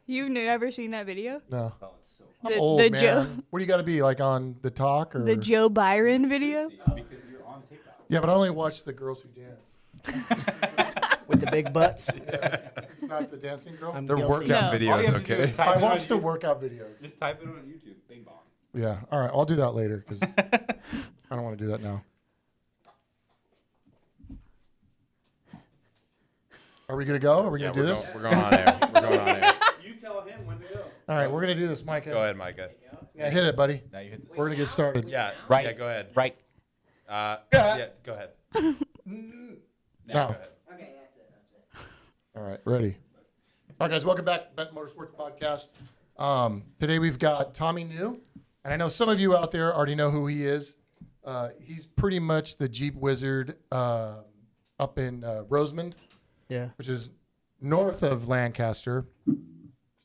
You've never seen that video? No. Oh, it's so I'm The- old, the man. Joe- What do you got to be, like on the talk? Or? The Joe Byron video? because you're on TikTok. Yeah, but I only watch the girls who dance. With the big butts. Yeah. Not the dancing girl? I'm Their guilty. workout No. All you videos, have to do is okay? type I it on watch the YouTube. workout videos. Just type it on YouTube. Bing bong. Yeah. All right. I'll do that later because I don't want to do that now. Are we going to go? Are we going to do this? We're going on air. We're going on air. You tell him when to go. All right. We're going to do this, Micah. Go ahead, Micah. Yeah, hit it, buddy. Now you hit the We're going to get started. Yeah. Right. Yeah, go ahead. right. Yeah, go ahead. No. Go ahead. All right. Ready. All right, guys. Welcome back to Bet Motorsports Podcast. Today we've got Tommy New. And I know some of you out there already know who he is. He's pretty much the Jeep wizard up in Rosamond, Yeah. which is north of Lancaster.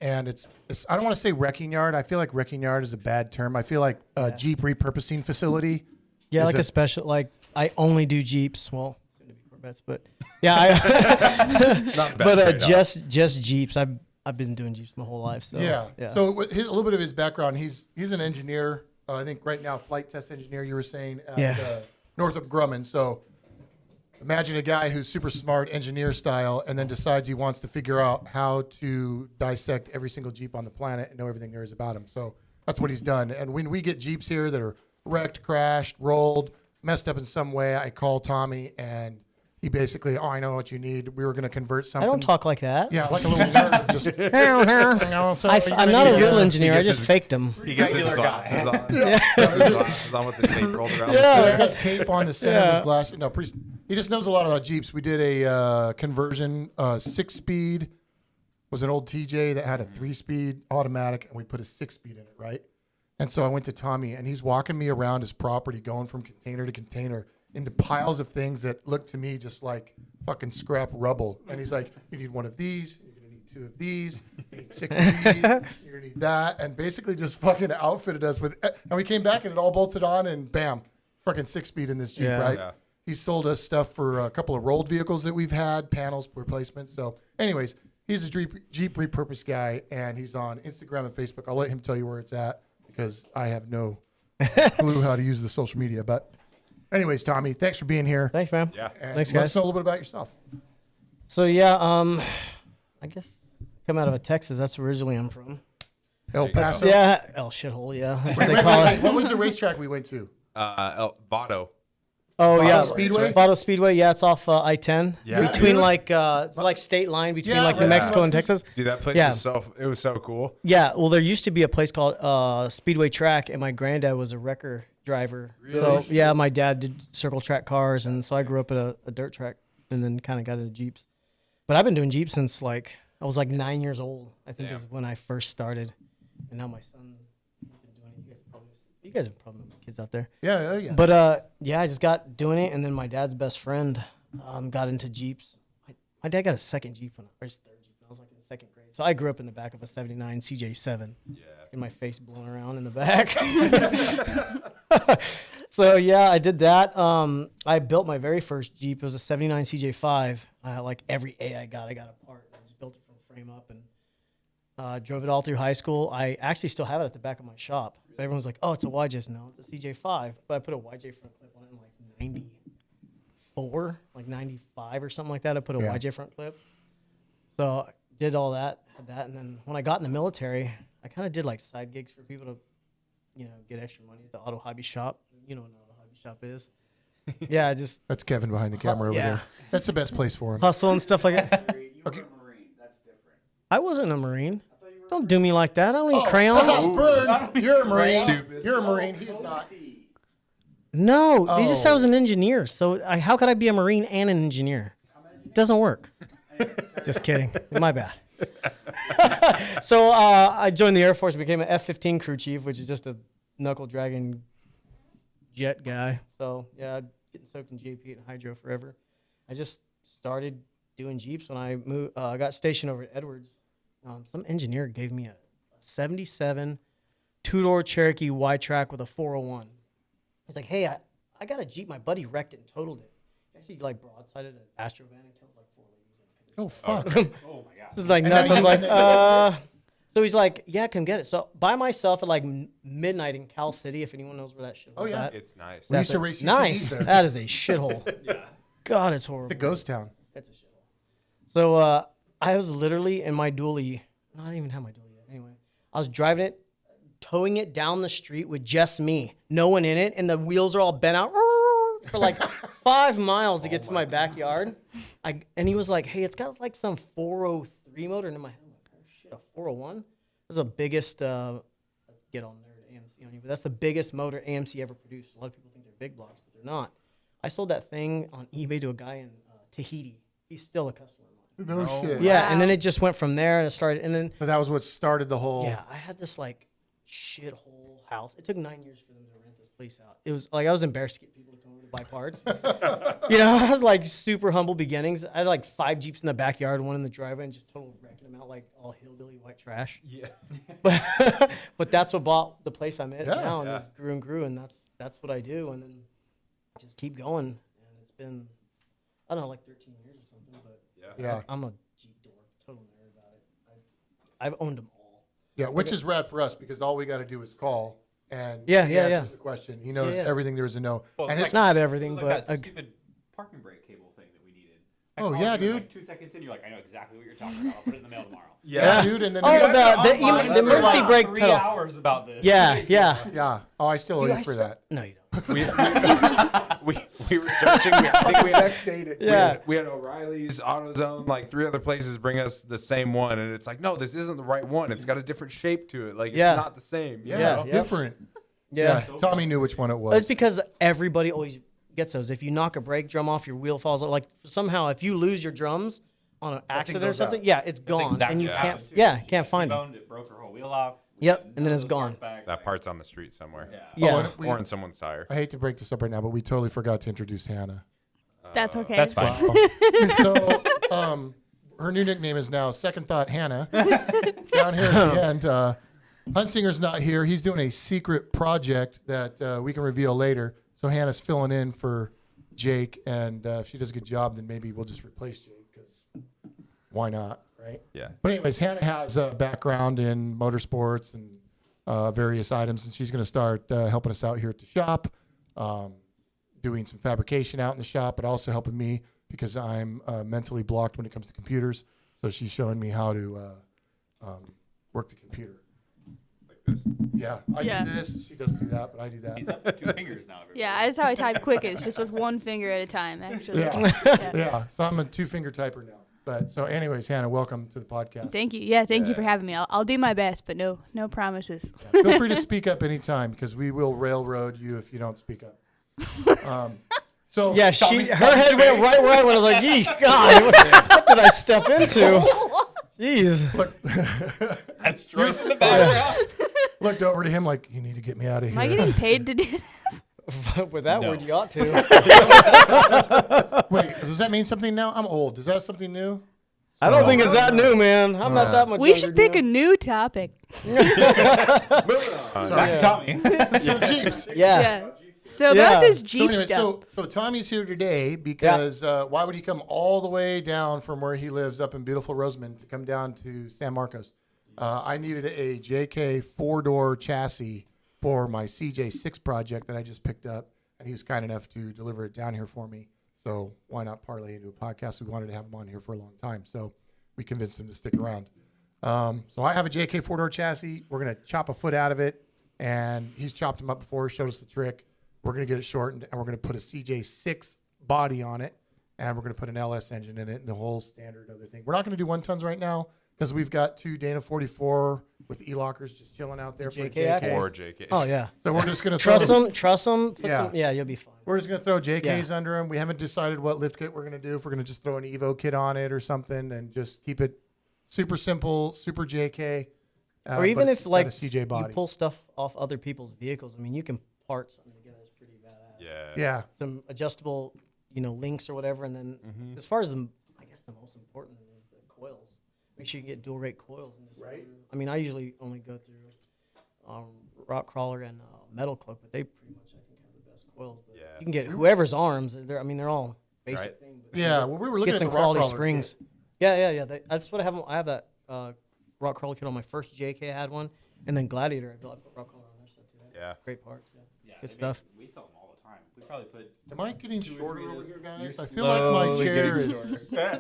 And it's I don't want to say wrecking yard. I feel like wrecking yard is a bad term. I feel like Jeep repurposing facility. Yeah, Is like it- a special, like I only do Jeeps. Well, soon to be Corvettes, but yeah, I, Not bad but trade-off. just Jeeps. I've been doing Jeeps my whole life. So Yeah. yeah. So a little bit of his background. He's an engineer. I think right now flight test engineer. You were saying at Yeah. Northrop Grumman. So imagine a guy who's super smart, engineer style, and then decides he wants to figure out how to dissect every single Jeep on the planet and know everything there is about him. So that's what he's done. And when we get Jeeps here that are wrecked, crashed, rolled, messed up in some way, I call Tommy and he basically, I know what you need. We were going to convert I something. don't talk like that. Yeah, like a little nerd. Just, you know, so you're I'm gonna not a need real a- engineer. I gets just his- faked them. He gets his Regular guy. glasses on. He gets his glasses on with the tape rolled around. So he's the got tape on the center of Yeah. his glass. No, he just knows a lot about Jeeps. We did a conversion, 6-speed. Was an old TJ that had a 3-speed automatic, and we put a 6-speed in it, right? And so I went to Tommy, and he's walking me around his property, going from container to container into piles of things that look to me just like fucking scrap rubble. And he's like, you need one of these, you're going to need 2 of these, you need 6 of these, you're going to need that. And basically just fucking outfitted us with, and we came back and it all bolted on and bam, fucking 6-speed in this Jeep, Yeah. right? Yeah. He sold us stuff for a couple of rolled vehicles that we've had, panels, replacements. So anyways, he's a Jeep repurposed guy and he's on Instagram and Facebook. I'll let him tell you where it's at because I have no clue how to use the social media. But anyways, Tommy, thanks for being here. Thanks, man. Yeah. And Thanks, let guys. us know a little bit about yourself. So yeah, I guess come out of Texas. That's originally I'm from. El you go. Paso. Yeah, El shithole. Yeah, that's what Wait, they call wait, it. what was the racetrack we went to? Votto. Oh Votto yeah, Speedway? Votto Speedway. Yeah, it's off I-10 Yeah. between Yeah. like it's like state line between Yeah, like New right. Mexico and Texas. Dude, that place Yeah. was so cool. Yeah, well, there used to be a place called Speedway Track, and my granddad was a wrecker driver. So yeah, my dad did circle track cars, and so I grew up at a dirt track, and then kind of got into Jeeps. But I've been doing Jeeps since like I was like 9 years old. I think Damn. is when I first started, and now my son. You guys are probably kids out there. Yeah. But yeah, I just got doing it, and then my dad's best friend got into Jeeps. My dad got a second Jeep or his third Jeep when I was like in 2nd grade. So I grew up in the back of a '79 CJ7. Yeah. And my face blown around in the back. So yeah, I did that. I built my very first Jeep. It was a '79 CJ5. Like every A I got apart. I just built it from frame up and drove it all through high school. I actually still have it at the back of my shop. But everyone's like, "Oh, it's a YJ." No, it's a CJ5. But I put a YJ front clip on it in like '94, like '95 or something like that. I put a Yeah. YJ front clip. So I did all that, had that, and then when I got in the military, I kind of did like side gigs for people to, get extra money at the auto hobby shop. You know what an auto hobby shop is? Yeah, just That's Kevin behind the camera over Yeah. there. That's the best place for him. hustle and stuff like that. Okay. I wasn't a Marine. Don't do me like that. I don't need crayons. Burn. You're a Marine. Stupid. You're a Marine. He's not. No, they just said I was Oh. an engineer. So how could I be a Marine and an engineer? It doesn't work. Just kidding. My bad. So I joined the Air Force, became an F-15 crew chief, which is just a knuckle dragging jet guy. So yeah, getting soaked in JP and hydro forever. I just started doing Jeeps when I moved. I got stationed over at Edwards. Some engineer gave me a 77 two-door Cherokee Y-Track with a 401. He's like, "Hey, I got a Jeep. My buddy wrecked it and totaled it. He actually like broadsided an Astrovan and killed like 4 ladies." Oh fuck. Oh my god. This is like And nuts. now I was you- like, So he's like, yeah, come get it. So by myself at like midnight in Cal City, if anyone knows where that shit was at. It's nice. We used to race UTVs Nice. there. That is a shithole. God, it's horrible. It's a ghost town. It's a shithole. So I was literally in my dually. No, I didn't even have my dually yet. Anyway, I was driving it, towing it down the street with just me, no one in it, and the wheels are all bent out for like 5 miles to get to my backyard. And he was like, "Hey, it's got like some 403 motor." And in my head, I'm like, "Oh shit, a 401." That's the biggest. Let's get on there to AMC on you, but that's the biggest motor AMC ever produced. A lot of people think they're big blocks, but they're not. I sold that thing on eBay to a guy in Tahiti. He's still a customer of mine. No shit. Yeah, and then it just went from there and it started. And then So that was what started the whole. yeah, I had this like shithole house. It took 9 years for them to rent this place out. It was like I was embarrassed to get people to come over to buy parts. I was like super humble beginnings. I had like 5 Jeeps in the backyard, one in the driveway, and just total wrecking them out like all hillbilly white trash. Yeah. But that's what bought the place I'm at Yeah. now, and just grew and grew, and that's what I do, and then just keep going. And it's been I don't know like 13 years or something, but Yeah. I'm a Jeep dork, total nerd about it. I've owned them all. Yeah, which is rad for us because all we got to do is call and Yeah, he yeah, answers yeah. the question. He knows Yeah. everything there is to know. Well, and it's his, Not It everything, was like but that stupid parking brake cable thing that we needed. I Oh, called yeah, you in, dude. Like 2 seconds in, you're like, I know exactly what you're talking about. I'll put it in the mail tomorrow. yeah, dude, and then Oh, he got- the emergency like brake 3 pedal. hours about this. Yeah. yeah. Oh, I still owe you for that. No, you don't. We were searching. I think we had, Next date it. Yeah. we had O'Reilly's, AutoZone, like 3 other places bring us the same one, and it's like, no, this isn't the right one. It's got a different shape to it. Like it's Yeah. not the same. You Yeah, Yeah. know? it's different. Yeah. Tommy knew which one it It's was. because everybody always gets those. If you knock a brake drum off, your wheel falls out. Like somehow, if you lose your drums on an accident or goes something, out. yeah, it's gone, exactly and you what can't. happened, too. Yeah, She can't find them. T-boned it, broke her whole wheel off. Yep, None and then of it's those gone. parts back. That part's on the street somewhere. Yeah. Yeah. and we- Or in someone's tire. I hate to break this up right now, but we totally forgot to introduce Hannah. That's okay. That's fine. So, her new nickname is now Second Thought Hannah. Down here at the end, Hunsinger's not here. He's doing a secret project that we can reveal later. So Hannah's filling in for Jake, and if she does a good job, then maybe we'll just replace Jake because why not, right? Yeah. But anyways, Hannah has a background in motorsports and various items, and she's going to start helping us out here at the shop, doing some fabrication out in the shop, but also helping me because I'm mentally blocked when it comes to computers. So she's showing me how to work the computer. Like this. Yeah, I Yeah. do this. She doesn't do that, but I do He's that. up to 2 fingers now. Everybody. Yeah, that's how I type quickest, just with one finger at a time, actually. Yeah. Yeah, so I'm a 2-finger typer now. But so, anyways, Hannah, welcome to the podcast. Thank you. Yeah, thank you Yeah. for having me. I'll do my best, but no promises. Yeah, feel free to speak up anytime because we will railroad you if you don't speak up. So Yeah, her head went right where I went. I was like, "Yeesh, God, what did I step into?" Jeez. That's Joyce in the background. looked over to him like, "You need to get me out of here." Am I getting paid to do this? With that No. word, you ought to. Wait, does that mean something now? I'm old. Is that something new? I don't think it's that new, man. I'm not that much. We should pick a new topic. Sorry. Yeah. Tommy. So Jeeps. Yeah. Yeah. So about Yeah. this So, Jeep anyway, stuff. so Tommy's here today because why would he come all the way down from where he lives up in beautiful Rosamond to come down to San Marcos? I needed a JK 4-door chassis for my CJ6 project that I just picked up, and he was kind enough to deliver it down here for me. So why not parlay into a podcast? We wanted to have him on here for a long time, so we convinced him to stick around. So I have a JK 4-door chassis. We're going to chop a foot out of it, and he's chopped them up before, showed us the trick. We're going to get it shortened, and we're going to put a CJ6 body on it, and we're going to put an LS engine in it and the whole standard other thing. We're not going to do 1-tons right now because we've got 2 Dana 44 with E-lockers just chilling out there for JK axles? JKs. Or JKs. Oh yeah. So we're just going to Truss them. Yeah. Yeah, you'll be fine. We're just going to throw JKs under them. We haven't decided what lift kit we're going to do. If we're going to just throw an Evo kit on it or something and just keep it super simple, super JK. Or even but if it's got like a CJ body. you pull stuff off other people's vehicles. I mean, you can part something together that's pretty badass. Yeah. Yeah. Some adjustable, links or whatever, and then Mm-hmm. as far as I guess the most important is the coils. Make sure you get dual rate coils and just. Right. I mean, I usually only go through rock crawler and metal cloak, but they pretty much I think have the best coils. But Yeah. you can get whoever's arms. They're all basic Right. thing. But Yeah. Well, we were looking get at some the rock quality crawler springs. kit. Yeah. That's what I have. I have that rock crawler kit on my first JK. I had one, and then Gladiator I built. I put rock crawler on there stuff too. Yeah. Great parts. Yeah. Yeah, Good I mean, stuff. We sell them all the time. We probably put. Am I getting 2 or shorter 3 over of here, those. guys? I feel like my chair is.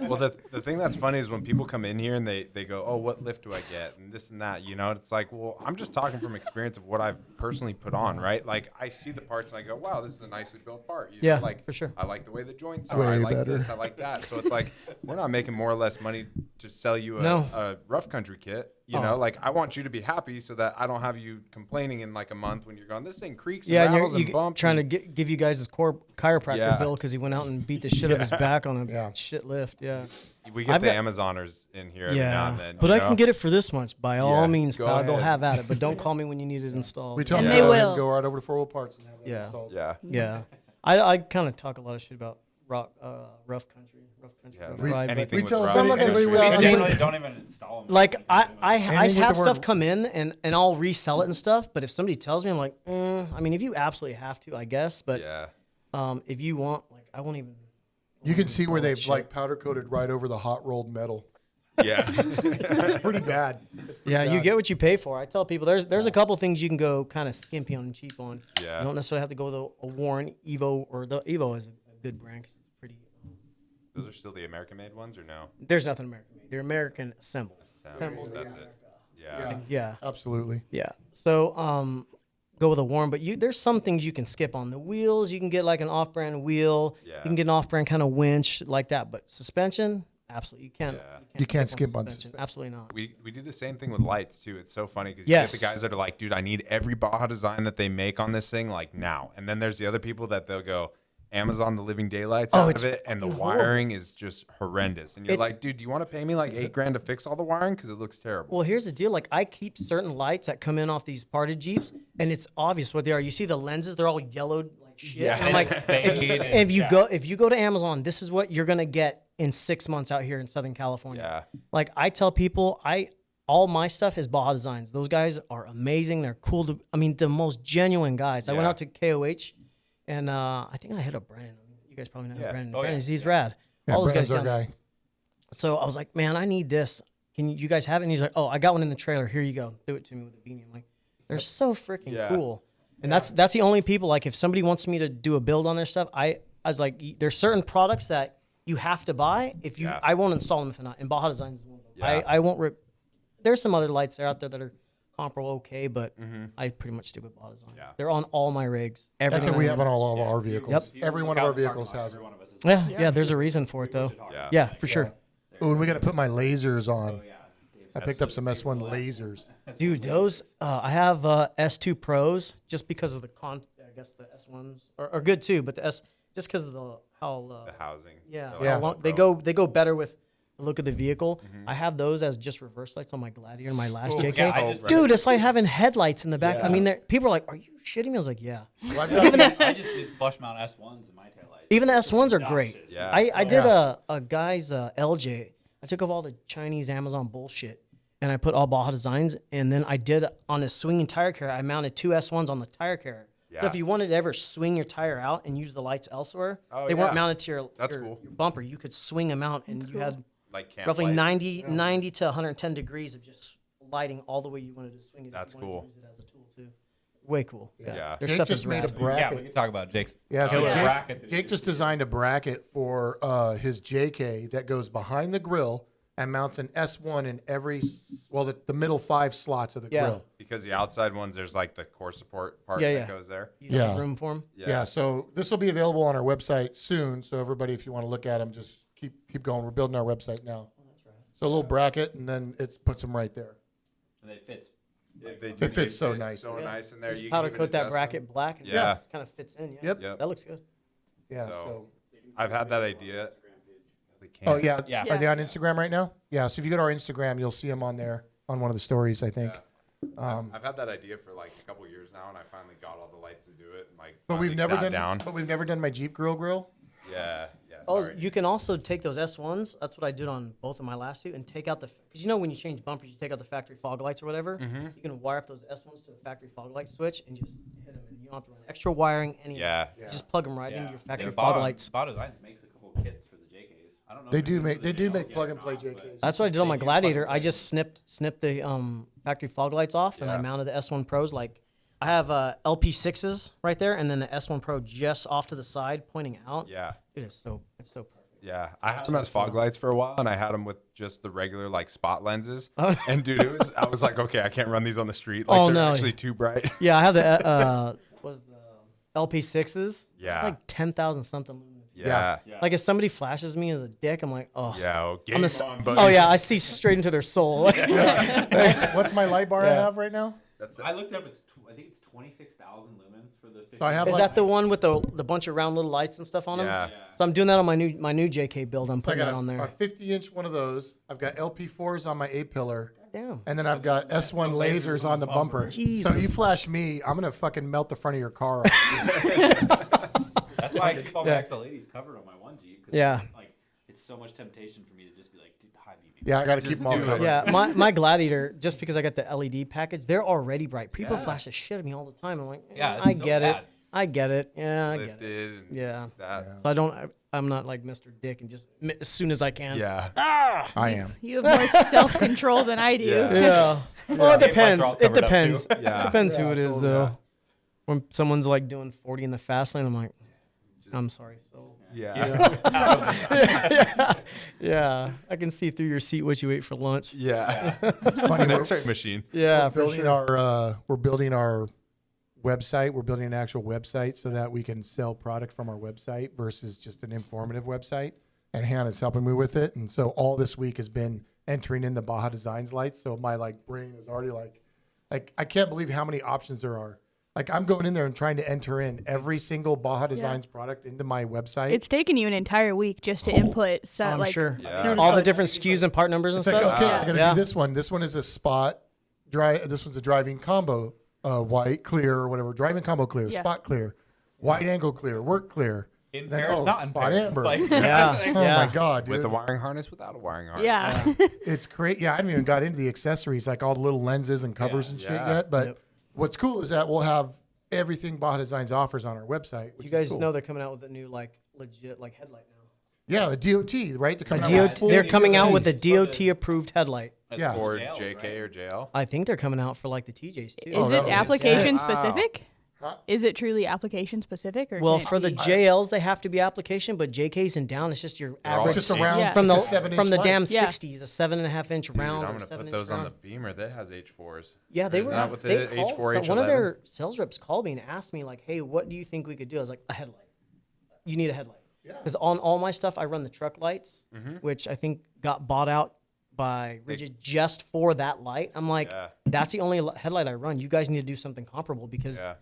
Well, the thing that's funny is when people come in here and they go, oh, what lift do I get? And this and that, you know, it's like, well, I'm just talking from experience of what I've personally put on, right? Like, I see the parts and I go, wow, this is a nicely built part. You Yeah, know, like, for sure. I like the way the joints are. Way I like better. this. I like that. So it's like, we're not making more or less money to sell you No. a rough country kit. You Oh. know, like, I want you to be happy so that I don't have you complaining in like a month when you're going, this thing creaks and Yeah, and rattles you're and bumps. trying to and, give you guys his core chiropractor Yeah. bill because he went out and beat the shit out of his back on a Yeah. shit lift. Yeah. we get I've the got- Amazoners in here every now and then. but you I know? can get it for this much. By all Yeah, means, go pal, go ahead. have at it. But don't call me when you need it installed. We tell And them they to go ahead and will. go right over to 4 Wheel Parts and have it Yeah. installed. Yeah. Yeah, I kind of talk a lot of shit about rough country, Yeah, rough we- ride, but anything we with tell rough some of country. everybody We I mean, generally don't even install them. like I Anything with have the stuff word- come in and I'll resell it and stuff. But if somebody tells me, I'm like, I mean, if you absolutely have to, I guess. But Yeah. if you want, like, I won't even. You can see where they've Shit. like powder coated right over the hot rolled metal. Yeah. It's pretty bad. It's pretty Yeah, you bad. get what you pay for. I tell people there's a couple things you can go kind of skimpy on and cheap on. Yeah. You don't necessarily have to go with a Warren Evo, or the Evo is a good brand 'cause it's pretty. Those are still the American-made ones, or no? There's nothing American made. They're American assembled. Assembled, that's it. Yeah. Yeah, Absolutely. yeah. So go with a Warren, but there's some things you can skip on the wheels. You can get like an off-brand wheel. Yeah. You can get an off-brand kind of winch like that. But suspension, absolutely, you can't. Yeah. You can't skip on suspension. Absolutely not. We do the same thing with lights too. It's so funny because Yes. you get the guys that are like, dude, I need every Baja design that they make on this thing like now. And then there's the other people that they'll go Amazon the living daylights Oh, out it's of it, and the fucking horrible. wiring is just horrendous. And you're It's- like, dude, do you want to pay me like $8,000 to fix all the wiring because it looks terrible? Well, here's the deal. Like, I keep certain lights that come in off these parted Jeeps, and it's obvious what they are. You see the lenses; they're all yellowed like shit. Yeah. And I'm like, Fade and- if you go to Amazon, this is what you're gonna get in 6 months out here in Southern California. Yeah. Like, I tell people, all my stuff is Baja Designs. Those guys are amazing. They're cool I mean, the most genuine guys. I went Yeah. out to KOH, and I think I hit up Brandon. You guys probably know who Yeah. Brandon. Oh, yeah. Brandon's he's rad. Yeah, All those Brandon's guys our down there. guy. So I was like, man, I need this. Can you guys have it? And he's like, oh, I got one in the trailer. Here you go. Do it to me with a beanie. I'm like, they're so freaking Yeah. cool. And that's the only people, like, if somebody wants me to do a build on their stuff, I was like, there's certain products that you have to buy. If you, Yeah. I won't install them if not. And Baja Designs is one of them. Yeah. I won't rip. There's some other lights out there that are comparable, okay, but I pretty much stick with Baja Designs. Yeah. They're on all my rigs. That's Everything what we I have on all of our vehicles. Yep. Every one of our vehicles has it. Yeah, there's a reason for it though. Yeah. Yeah, for sure. Oh, and we got to put my lasers on. Yeah. I picked up some S1 lasers. Dude, those I have S2 Pros just because of I guess the S1s are good too, but the S just because of how The housing. yeah, The how Yeah. long, they Pro. go better with the look of the vehicle. I have those as just reverse lights on my Gladiator and my last JK. yeah, I just- Dude, it's like having headlights in the back. I Yeah. mean, people are like, "Are you shitting me?" I was like, "Yeah." Well, I've got- I just did flush mount S1s in my taillights. Even the S1s are great. Obnoxious. Yeah. I did Yeah. a guy's LJ. I took off all the Chinese Amazon bullshit and I put all Baja Designs. And then I did on his swinging tire carrier, I mounted 2 S1s on the tire carrier. So Yeah. if you wanted to ever swing your tire out and use the lights elsewhere, Oh, they weren't yeah. mounted to your, That's your, cool. your bumper. You could swing them out and you had Like camp roughly lights. 90 to 110 degrees of just lighting all the way you wanted to swing it. if That's you wanted cool. To use it as a tool too. Way cool. Yeah. Their Jake stuff just is made a rad. Yeah, bracket. we can talk about Jake's. Yeah, so killer Jake, bracket that he Jake just designed a bracket for his JK that goes behind the grill and mounts an S1 in every, the middle 5 slots of the Yeah. grill. Because the outside ones, there's like the core support part Yeah, that yeah. goes there. You don't have Yeah. room for them. Yeah. So this will be available on our website soon. So everybody, if you want to look at them, just keep going. We're building our website now. So a little bracket, and then it puts them right there. And it fits. They fits so fit nice. So Yeah. nice in there. Just You powder can coat even that adjust bracket them. black. And Yeah. kind of fits in. Yeah. Yep. Yep. That looks good. Yeah. So- So. I've had that idea. They can't. Oh yeah. Yeah. Are they on Instagram right now? Yeah. So if you go to our Instagram, you'll see them on there on one of the stories, I think. I've had that idea for like a couple years now, and I finally got all the lights to do it. And like, But we've finally never sat done. down. But we've never done my Jeep grill. Yeah. Oh, Sorry. you can also take those S1s. That's what I did on both of my last 2, and take out because when you change bumpers, you take out the factory fog lights or whatever. Mm-hmm. You can wire up those S1s to the factory fog light switch and just hit them, and you don't have to run extra wiring. Yeah. You just plug them right Yeah. into your factory Yeah, fog Baja- lights. Baja Designs makes a couple kits for the JKs. I don't know. They if do it's make for they the do JLs make yet plug or and play not, but- JKs. That's what I did on my They do plug and Gladiator. I play. just snipped the factory fog lights off, and I Yeah. mounted the S1 Pros. Like I have LP6s right there, and then the S1 Pro just off to the side, pointing out. Yeah. It's so perfect. Yeah, I had them as fog lights for a while, and I had them with just the regular like spot lenses. Oh. And dude, I was like, okay, I can't run these on the street. Like Oh, they're no. actually too bright. Yeah, I have the was the LP6s. Yeah. Like 10,000 something lumens. Yeah. Like if somebody flashes me as a dick, I'm like, oh. Yeah. Oh, I'm game the s- on, buddy. oh yeah, I see straight into their soul. What's my light bar I Yeah. have right now? That's I looked up. I think it's 26,000 lumens for the. 50. So I have Is like- that the one with the bunch of round little lights and stuff on them? Yeah. So I'm doing that on my new JK build. I'm So I putting got that on a there. 50-inch one of those. I've got LP4s on my A-pillar. Damn. And then I've got S1 lasers on the bumper. So Jesus. you flash me, I'm gonna fucking melt the front of your car off. That's why I keep all my XL80s covered on my one Jeep. 'Cause Yeah. Like it's so much temptation for me to just be like, dude, high beam me. Yeah, I gotta Just keep them all do it. covered. Yeah, my Gladiator, just because I got the LED package, they're already bright. People flash the shit at me all the time. I'm like, Yeah, I it's so get it. bad. I get it. Yeah, I get it. lifted. And Yeah. That. So I'm not like Mr. Dick and just as soon as I can. Yeah. I am. You have more self-control than I do. Yeah. Yeah. Well, it Lights are depends. all It covered up, depends. too. Yeah. Depends who it is, totally. though. When someone's like doing 40 in the fast lane, I'm like, I'm sorry. So. Yeah. Yeah. I can see through your seat what you ate for lunch. Yeah. Funny, An we're X-ray machine. Yeah, for building sure. we're building our website. We're building an actual website so that we can sell product from our website versus just an informative website. And Hannah's helping me with it. And so all this week has been entering in the Baja Designs lights. So my like brain is already like I can't believe how many options there are. Like I'm going in there and trying to enter in every single Baja Designs product into my website. It's taken you an entire week just to input. So, I'm like, sure. Yeah. All the different SKUs and part numbers and It's like, stuff. okay, I gotta Yeah. do this one. This one is a spot this one's a driving combo, white, clear, or whatever. Driving combo clear, Yeah. spot clear, wide angle clear, work clear. In Then, pairs, not in spot pairs. amber. Like- Yeah. Oh Yeah. my god, dude. With a wiring harness, without a wiring harness. Yeah. It's great. Yeah, I haven't even got into the accessories, like all the little lenses and covers and shit Yeah. yet. But Yep. what's cool is that we'll have everything Baja Designs offers on our website. Which You guys is cool. know they're coming out with a new like legit like headlight now. Yeah, the DOT, right? They're A coming out with DOT, full they're coming out DOT. with a DOT approved headlight. That's Yeah. For JL, JK or JL. I think they're coming out for like the TJs too. Is that it was application sick. Wow. specific? Huh? Is it truly application specific? Or Well, can it for the be- JLs, they have to be application, but JKs and down, it's just your all average. Just Just around Yeah. From the it's a 7-inch from the light. damn Yeah. 60s, a 7.5-inch Dude, round. I'm or gonna put 7-inch those on the round. Beamer that has H4s. Yeah, they Isn't were. that what they the called, H4, one of H11? their sales reps called me and asked me like, "Hey, what do you think we could do?" I was like, "A headlight. You need a headlight." Because on all my stuff, I run the truck lights, which I think got bought out by Rigid just for that light. I'm like, Yeah. that's the only headlight I run. You guys need to do something comparable because Yeah.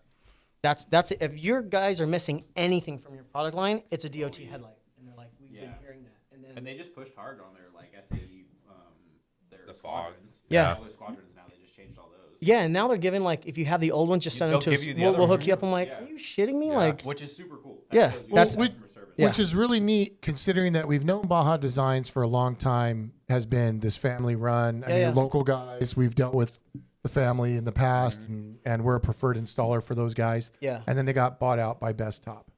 that's if your guys are missing anything from your product line, it's a DOT headlight. And they're like, we've been Yeah. hearing that. And then And they just pushed hard on their like SAE, their The fog. squadrons. Yeah. All their squadrons now. They just changed all those. yeah, and now they're giving like if you have the old ones, just send them they'll to us. give you the We'll, other we'll one. hook you up. I'm like, Yeah. are you shitting me? Yeah. Like, Which is super cool. Yeah, shows you that's- the customer service. Which is really neat considering that we've known Baja Designs for a long time, has been this family run. I mean, yeah. local guys, we've dealt with the family in the past and we're a preferred installer for those guys. Yeah. And then they got bought out by Best Top.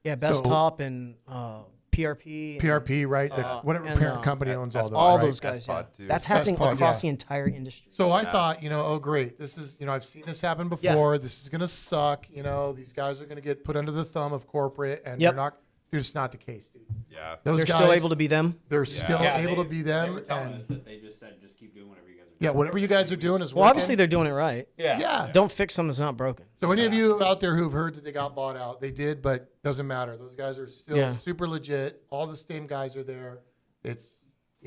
yeah, Best So- Top and PRP. PRP, right? Whatever and, parent company owns all those. all right? those guys. Best Yeah. Pod, too. That's Best happening Pod, across yeah. the entire industry. So I thought, oh, great. This is, I've seen this happen before. This is going to suck. These guys are going to get put under the thumb of corporate and Yep. they're not, dude, it's not the case, dude. Yeah. Those They're guys, still able to be them. they're still Yeah, able they- to be They them. were telling us And that they just said, just keep doing whatever you guys are doing. yeah, whatever you guys are doing is working. Well, obviously they're doing it right. Yeah. Don't fix something that's not broken. So any of you out there who've heard that they got bought out, they did, but doesn't matter. Those guys are still Yeah. super legit. All the same guys are there. It's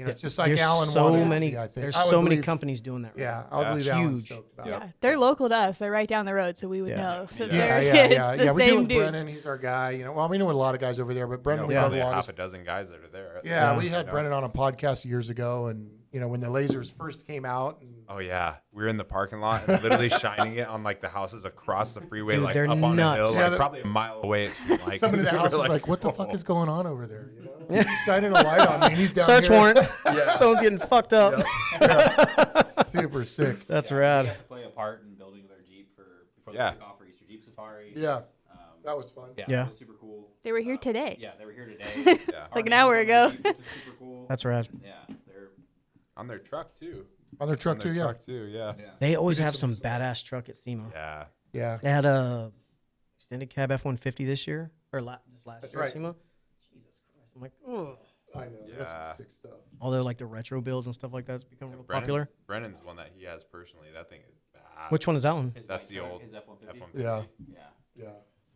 it's just like There's Alan so wanted it to many. be, I think. There's I would so many believe- companies doing that. Right Yeah, now. I Yeah. believe Alan's Huge. stoked about Yeah, it. they're local to us. They're right down the road, so we would Yeah. know. So Yeah. they're Yeah, it's yeah, the yeah. We deal same with dudes. Brennan. He's our guy. Well, we know a lot of guys over there, but Brennan, we know Probably the half longest. a dozen guys that are there. Yeah, we You had know? Brennan on a podcast years ago, and when the lasers first came out, and Oh yeah, we were in the parking lot and literally shining it on like the houses across the freeway, Dude, like they're up on nuts. a hill, Yeah, like they're- probably a mile away. It seemed like somebody in the We house were is like, "What the whoa. fuck is going on over there?" He's shining a light on me, and he's down Search here. warrant. Someone's getting fucked up. Super sick. That's We rad. got to play a part in building their Jeep before Yeah. they took off for Easter Jeep Safari. Yeah. That was fun. Yeah. It was super cool. They were here today. Yeah, they were here today. Yeah. Like an hour ago. Which is super cool. That's rad. Yeah, they're On their truck too. On their truck On too, their yeah. truck too. Yeah. They always have some badass truck at SEMA. Yeah. Yeah. They had a extended cab F-150 this year, or this last That's year at right. SEMA. Jesus Christ. I'm like, ugh. I know. That's Yeah. some sick stuff. Although like the retro builds and stuff like that's become real Brennan- popular. Brennan's one that he has personally. That thing is bad. Which one is that one? his That's white the truck, old his F-150. F-150. Yeah. Yeah.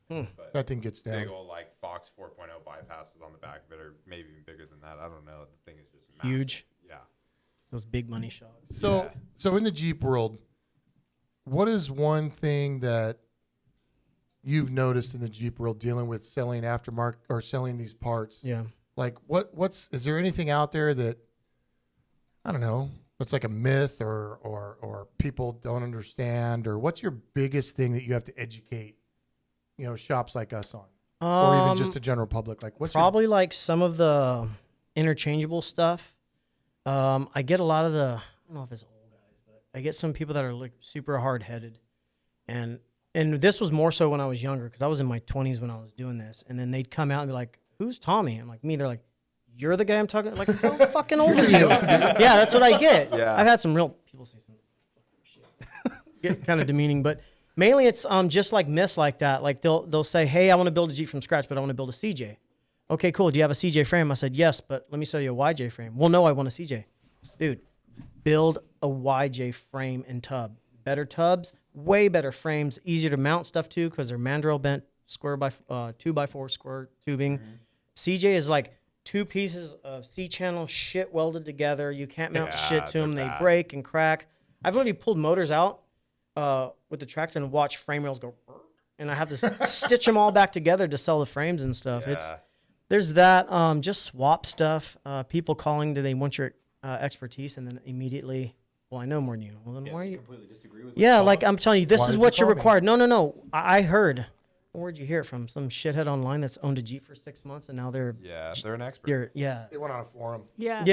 Yeah. But That thing gets down. big old like Fox 4.0 bypasses on the back of it, or maybe even bigger than that. I don't know. The thing is just massive. Huge. Yeah. Those big money shocks. So, Yeah. so in the Jeep world, what is one thing that you've noticed in the Jeep world dealing with selling aftermarket or selling these parts? Yeah. Like, is there anything out there that I don't know, that's like a myth or people don't understand, or what's your biggest thing that you have to educate, shops like us on, or even just the general public? Like, what's probably like some of the interchangeable stuff. I get a lot of the, I don't know if it's old guys, but I get some people that are like super hard headed, and this was more so when I was younger because I was in my 20s when I was doing this, and then they'd come out and be like, "Who's Tommy?" I'm like, "Me." They're like, "You're the guy I'm talking." I'm like, "How fucking old are you?" Yeah, that's what I get. Yeah. I've had some real people say some shit, get kind of demeaning, but mainly it's just like myths like that. Like they'll say, "Hey, I want to build a Jeep from scratch, but I want to build a CJ." Okay, cool. Do you have a CJ frame? I said, yes, but let me sell you a YJ frame. Well, no, I want a CJ. Dude, build a YJ frame and tub. Better tubs, way better frames, easier to mount stuff to because they're mandrel bent square by 2x4 square tubing. CJ is like two pieces of C-channel shit welded together. You can't mount shit to they're them. They bad. break and crack. I've literally pulled motors out with the tractor and watched frame rails go, and I have to stitch them all back together to sell the frames and stuff. Yeah. There's that, just swap stuff. People calling, do they want your expertise? And then immediately, well, I know more than you. Well, then Yeah, why are they you? completely disagree with Yeah, what like I'm telling you, this Why is did what you you're call me? required. No. I heard. Where'd you hear it from? Some shithead online that's owned a Jeep for 6 months and now they're, Yeah. They're an expert. They went on a forum. Yeah.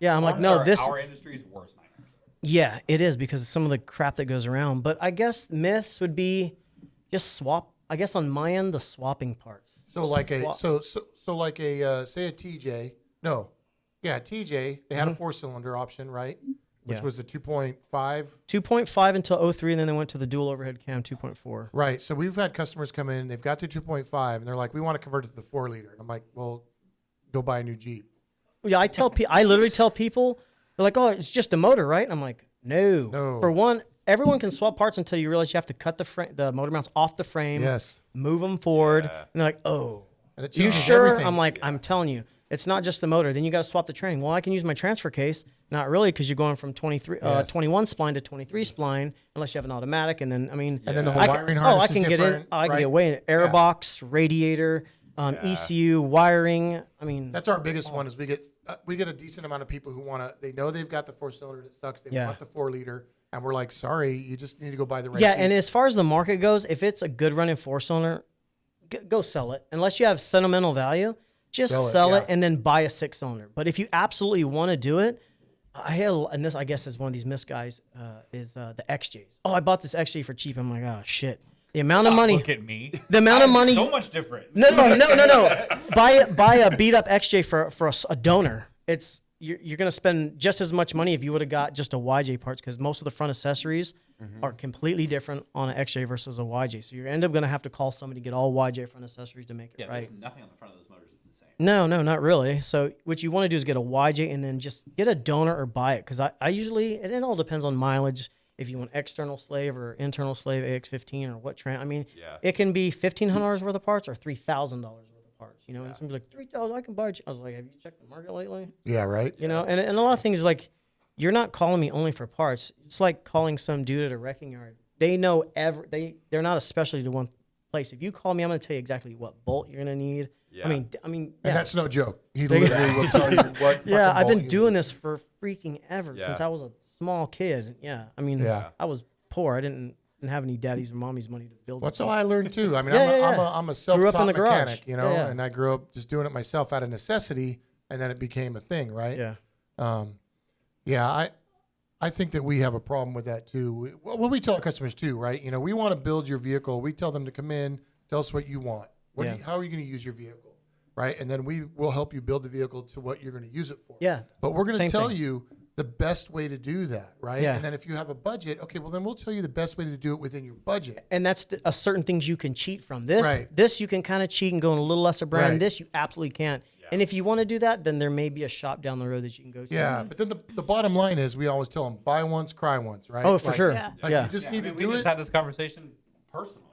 Yeah. I'm like, no, our industry's worst nightmare. yeah, it is because of some of the crap that goes around. But I guess myths would be just swap. I guess on my end, the swapping parts. So like a Swap- so like a say a TJ. No, yeah, TJ. They had a 4-cylinder option, right? Which Yeah. was the 2.5. 2.5 until 03, and then they went to the dual overhead cam 2.4. Right. So we've had customers come in. They've got the 2.5, and they're like, "We want to convert it to the 4-liter." And I'm like, "Well, go buy a new Jeep." Yeah, I literally tell people, they're like, "Oh, it's just a motor, right?" And I'm like, "No. No. For one, everyone can swap parts until you realize you have to cut the motor mounts off the frame, Yes. move them forward, Yeah. and they're like, "Oh, And it you changes sure?" everything. I'm like, "I'm telling you, it's not just the motor. Then you got to swap the train. Well, I can use my transfer case. Not really, because you're going from 21 spline to 23 spline, unless you have an automatic. And then, I mean, And then the whole I wiring can, harness I can is get in. different, I can right? get way in. Airbox, radiator, ECU, wiring. I mean, That's our biggest one. Is we get a decent amount of people who want to. They know they've got the 4-cylinder that sucks. They Yeah. want the 4-liter, and we're like, "Sorry, you just need to go buy the right." yeah. Jeep." And as far as the market goes, if it's a good running 4-cylinder, go sell it. Unless you have sentimental value, just sell it yeah. and then buy a 6-cylinder. But if you absolutely want to do it, and this I guess is one of these miss guys is the XJs. Oh, I bought this XJ for cheap. I'm like, oh shit. The amount of money. Look at me. The amount of money. So much different. No. Buy a beat up XJ for a donor. You're gonna spend just as much money if you would have got just a YJ parts because most of the front accessories are completely different on an XJ versus a YJ. So you end up gonna have to call somebody to get all YJ front accessories to make it Yeah, right. there's nothing on the front of those motors is the same. No, not really. So what you want to do is get a YJ and then just get a donor or buy it because I usually it all depends on mileage. If you want external slave or internal slave AX15 or what I mean, Yeah. it can be $1,500 worth of parts or $3,000 worth of parts. You know, and somebody's like $3,000 I can buy. I was like, have you checked the market lately? Yeah. Right. You know, and a lot of things like you're not calling me only for parts. It's like calling some dude at a wrecking yard. They know they're not a specialty to one place. If you call me, I'm going to tell you exactly what bolt you're going to need. Yeah. I mean, And yeah. that's no joke. He literally will tell you what. Yeah, fucking I've been bolt you doing need. this for freaking ever Yeah. since I was a small kid. Yeah, I mean, Yeah. I was poor. I didn't have any daddy's or mommy's money to build. That's it. all I learned too. I mean, Yeah, I'm a Grew self-taught up in the garage. mechanic, you know, Yeah. and I grew up just doing it myself out of necessity, and then it became a thing, right? Yeah, Yeah, I think that we have a problem with that too. Well, we tell our customers too, right? You know, we want to build your vehicle. We tell them to come in Tell us what you want. Yeah. How are you going to use your vehicle, right? And then we will help you build the vehicle to what you're going to use it for. Yeah. But we're going to Same tell thing. you the best way to do that, right? Yeah. And then if you have a budget, okay, well then we'll tell you the best way to do it within your budget. And that's a certain things you can cheat from. This Right. this you can kind of cheat and go in a little lesser brand. Right. This you absolutely can't. And if you want to do that, then there may be a shop down the road that you can go to. Yeah, but then the bottom line is we always tell them buy once, cry once, right? Oh, for Like- sure. Yeah. Like Yeah. you just need to we do just it. had this conversation personally.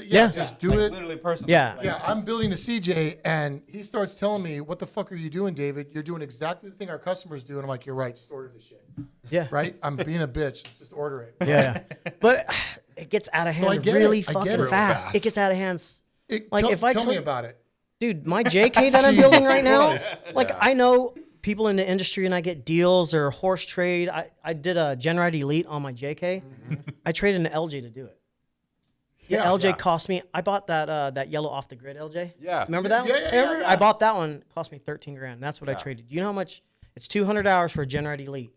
Yeah. Just do like, it. Literally personally. Yeah. Like, Yeah, I'm building a CJ, and he starts telling me, "What the fuck are you doing, David? You're doing exactly the thing our customers do." And I'm like, "You're right. Just order the shit." Yeah. Right? I'm being a bitch. Just order it. Yeah. But it gets out of So I hand get really it. I get fucking it real fast. fast. It gets out of hand. Like, if I tell me took- about it. Dude, my JK that I'm building right now, Christ. like I know people in the industry and I get deals or horse trade. I did a Genride Elite on my JK. I traded an LJ to do it. The Yeah. LJ Yeah. cost me, I bought that yellow off the grid LJ. Yeah. Remember that Yeah, one? yeah, yeah, Ever? yeah. I bought that one, cost me 13 grand. That's what I Yeah. traded. You know how much? It's 200 hours for a Genride Elite.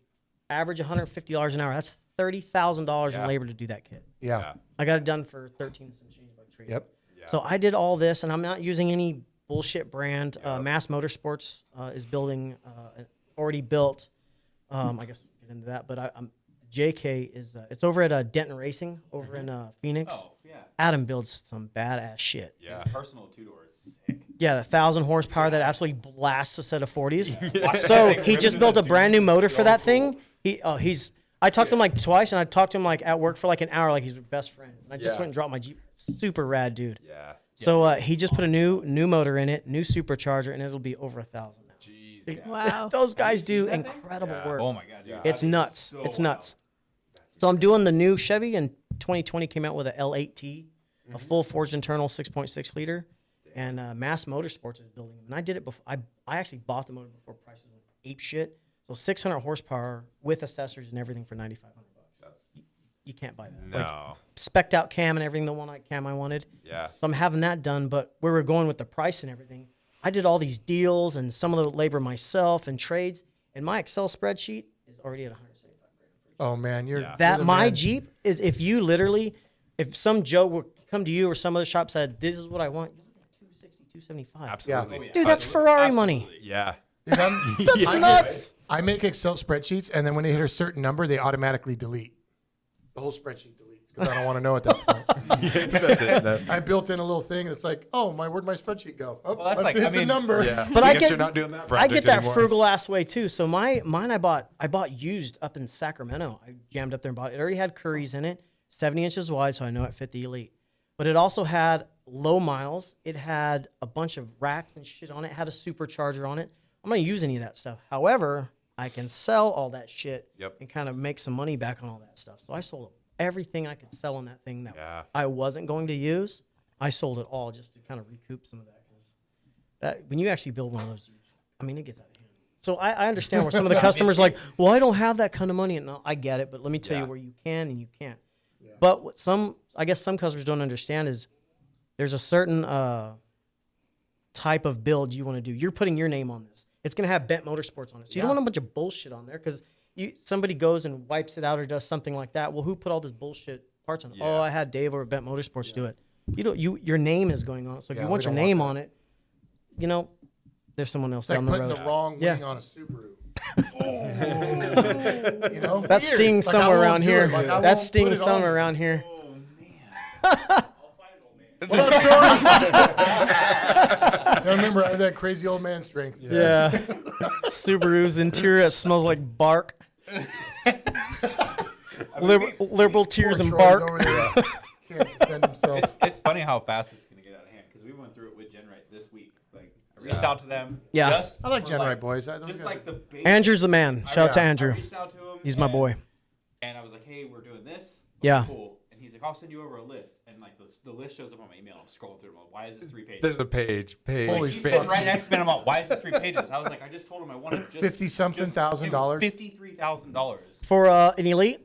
Average $150 an hour. That's $30,000 in Yeah. labor to do that kit. Yeah. I got it done for 13 some change by trade. Yep. Yeah. So I did all this, and I'm not using any bullshit brand. Mass Motorsports is building an already built. I guess we'll get into that, but I'm JK is it's over at Denton Racing over in Phoenix. Oh, yeah. Adam builds some badass shit. Yeah. His personal two-door is sick. Yeah, the 1,000 horsepower that absolutely blasts a set of 40s. Watch So that thing he rip just into built the a brand new dude. motor It's for so that cool. thing. I talked to him like twice, and I talked to him like at work for like an hour, like he's best friends. And I just Yeah. went and dropped my Jeep. Super rad dude. Yeah. So he just put a new motor in it, new supercharger, and it'll be over 1,000 now. Jeez. Wow. Those guys seen do that thing? incredible Yeah. work. Oh my god, dude. It's That is nuts. so It's wild. nuts. So I'm doing the new Chevy, and 2020 came out with a L8T, a full forged internal 6.6 liter, and Mass Motorsports is building them. And I did it before. I actually bought the motor before prices went ape shit. So 600 horsepower with accessories and everything for $9,500. You can't buy that. Like, No. spec'd out cam and everything, the one cam I wanted. Yeah. So I'm having that done, but where we're going with the price and everything, I did all these deals and some of the labor myself and trades, and my Excel spreadsheet is already at 175 grand. Oh man, you're Yeah. you're That the my man. Jeep is if some Joe would come to you or some other shop said, this is what I want, you're looking at 260, 275. Absolutely. Oh, yeah. Dude, that's Ferrari money. Yeah. Dude, I'm- That's I nuts. I make Excel spreadsheets, and then when they hit a certain number, they automatically delete. The whole spreadsheet deletes because I don't want to know at that point. That's it. That- I built in a little thing that's like, oh, where'd my spreadsheet go? Oh, Well, that's let's like- hit I the mean, number. yeah. But I guess get- you're not doing that I project get that anymore. frugal ass way too. So mine I bought used up in Sacramento. I jammed up there and bought it. It already had Curry's in it, 70 inches wide, so I know it fit the Elite. But it also had low miles. It had a bunch of racks and shit on it. It had a supercharger on it. I'm not gonna use any of that stuff. However, I can sell all that shit Yep. and kind of make some money back on all that stuff. So I sold everything I could sell on that thing that Yeah. I wasn't going to use. I sold it all just to kind of recoup some of that. Because that when you actually build one of those Jeeps, I mean, it gets out of hand. So I understand where some of the customers are like, well, I don't have that kind of money. And no, I get it, but let me tell Yeah. you where you can and you can't. But what I guess some customers don't understand is there's a certain type of build you want to do. You're putting your name on this. It's going to have Bent Motorsports on it. So you don't want a bunch of bullshit on there because somebody goes and wipes it out or does something like that. Well, who put all this bullshit parts on it? Yeah. Oh, I had Dave over at Bent Motorsports do it. Your name is going on it. So if Yeah, you we want your don't want name that. on it, there's someone else It's like down the putting road. the wrong Yeah. wing on a Subaru. You know? That stings Like, I somewhere won't around do here. it. Like, I That won't put stings it on somewhere there. around here. What up, Jordan? I remember I have that crazy old man strength. Yeah. Subaru's interior, it smells like bark. Liberal tears and Troy's bark. over there. Can't defend himself. It's funny how fast it's gonna get out of hand because we went through it with Genrite this week. Like I reached Yeah. out to them. Yeah. just I like for, Genrite boys. Those Just guys like are- the basic. Andrew's the man. Shout out to Yeah. Andrew. I reached out to him. He's my and- boy. And I was like, hey, we're doing this. Yeah. Cool. And he's like, I'll send you over a list. And like the list shows up on my email. I'm scrolling through. I'm like, why is this 3 pages? There's a page. Holy He's fuck. sitting right next to me. And I'm like, why is this 3 pages? I was like, I just told him I wanted just 50-something thousand dollars. $53,000. For an Elite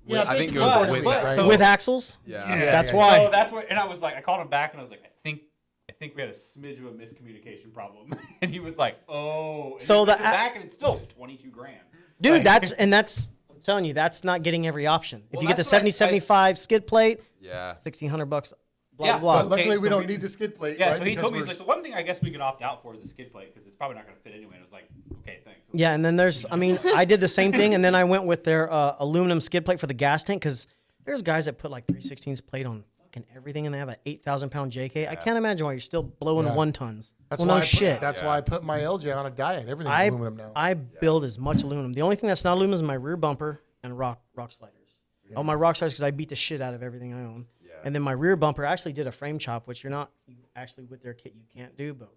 Yeah, I think it basically was what with is, but- right? so- with axles. Yeah. That's yeah. why. So that's what. And I was like, I called him back and I was like, I think we had a smidge of a miscommunication problem. And he was like, oh. And So he the sent it back and it's still 22 grand. Dude, Like- I'm telling you, that's not getting every option. If Well, you get the that's what I- 7075 skid plate, Yeah. $1,600 blah Yeah, blah But blah. luckily, Okay, we so don't we- need the skid plate. Yeah, right? so he Because told me, he's we're- like, the one thing I guess we could opt out for is the skid plate because it's probably not going to fit anyway. And I was like, okay, thanks. Yeah, and then there's, I mean, I did the same thing, and then I went with their aluminum skid plate for the gas tank because there's guys that put like 3/16 plate on fucking everything, and they have an 8,000-pound JK. I can't imagine why you're still blowing Yeah. 1 tons. That's well, why no I put, shit. That's why I put my LJ on a diet. Everything's I aluminum now. I build as much aluminum. The only thing that's not aluminum is my rear bumper and rock sliders. Oh, my rock sliders because I beat the shit out of everything I own. Yeah. And then my rear bumper I actually did a frame chop, which you actually with their kit you can't do, but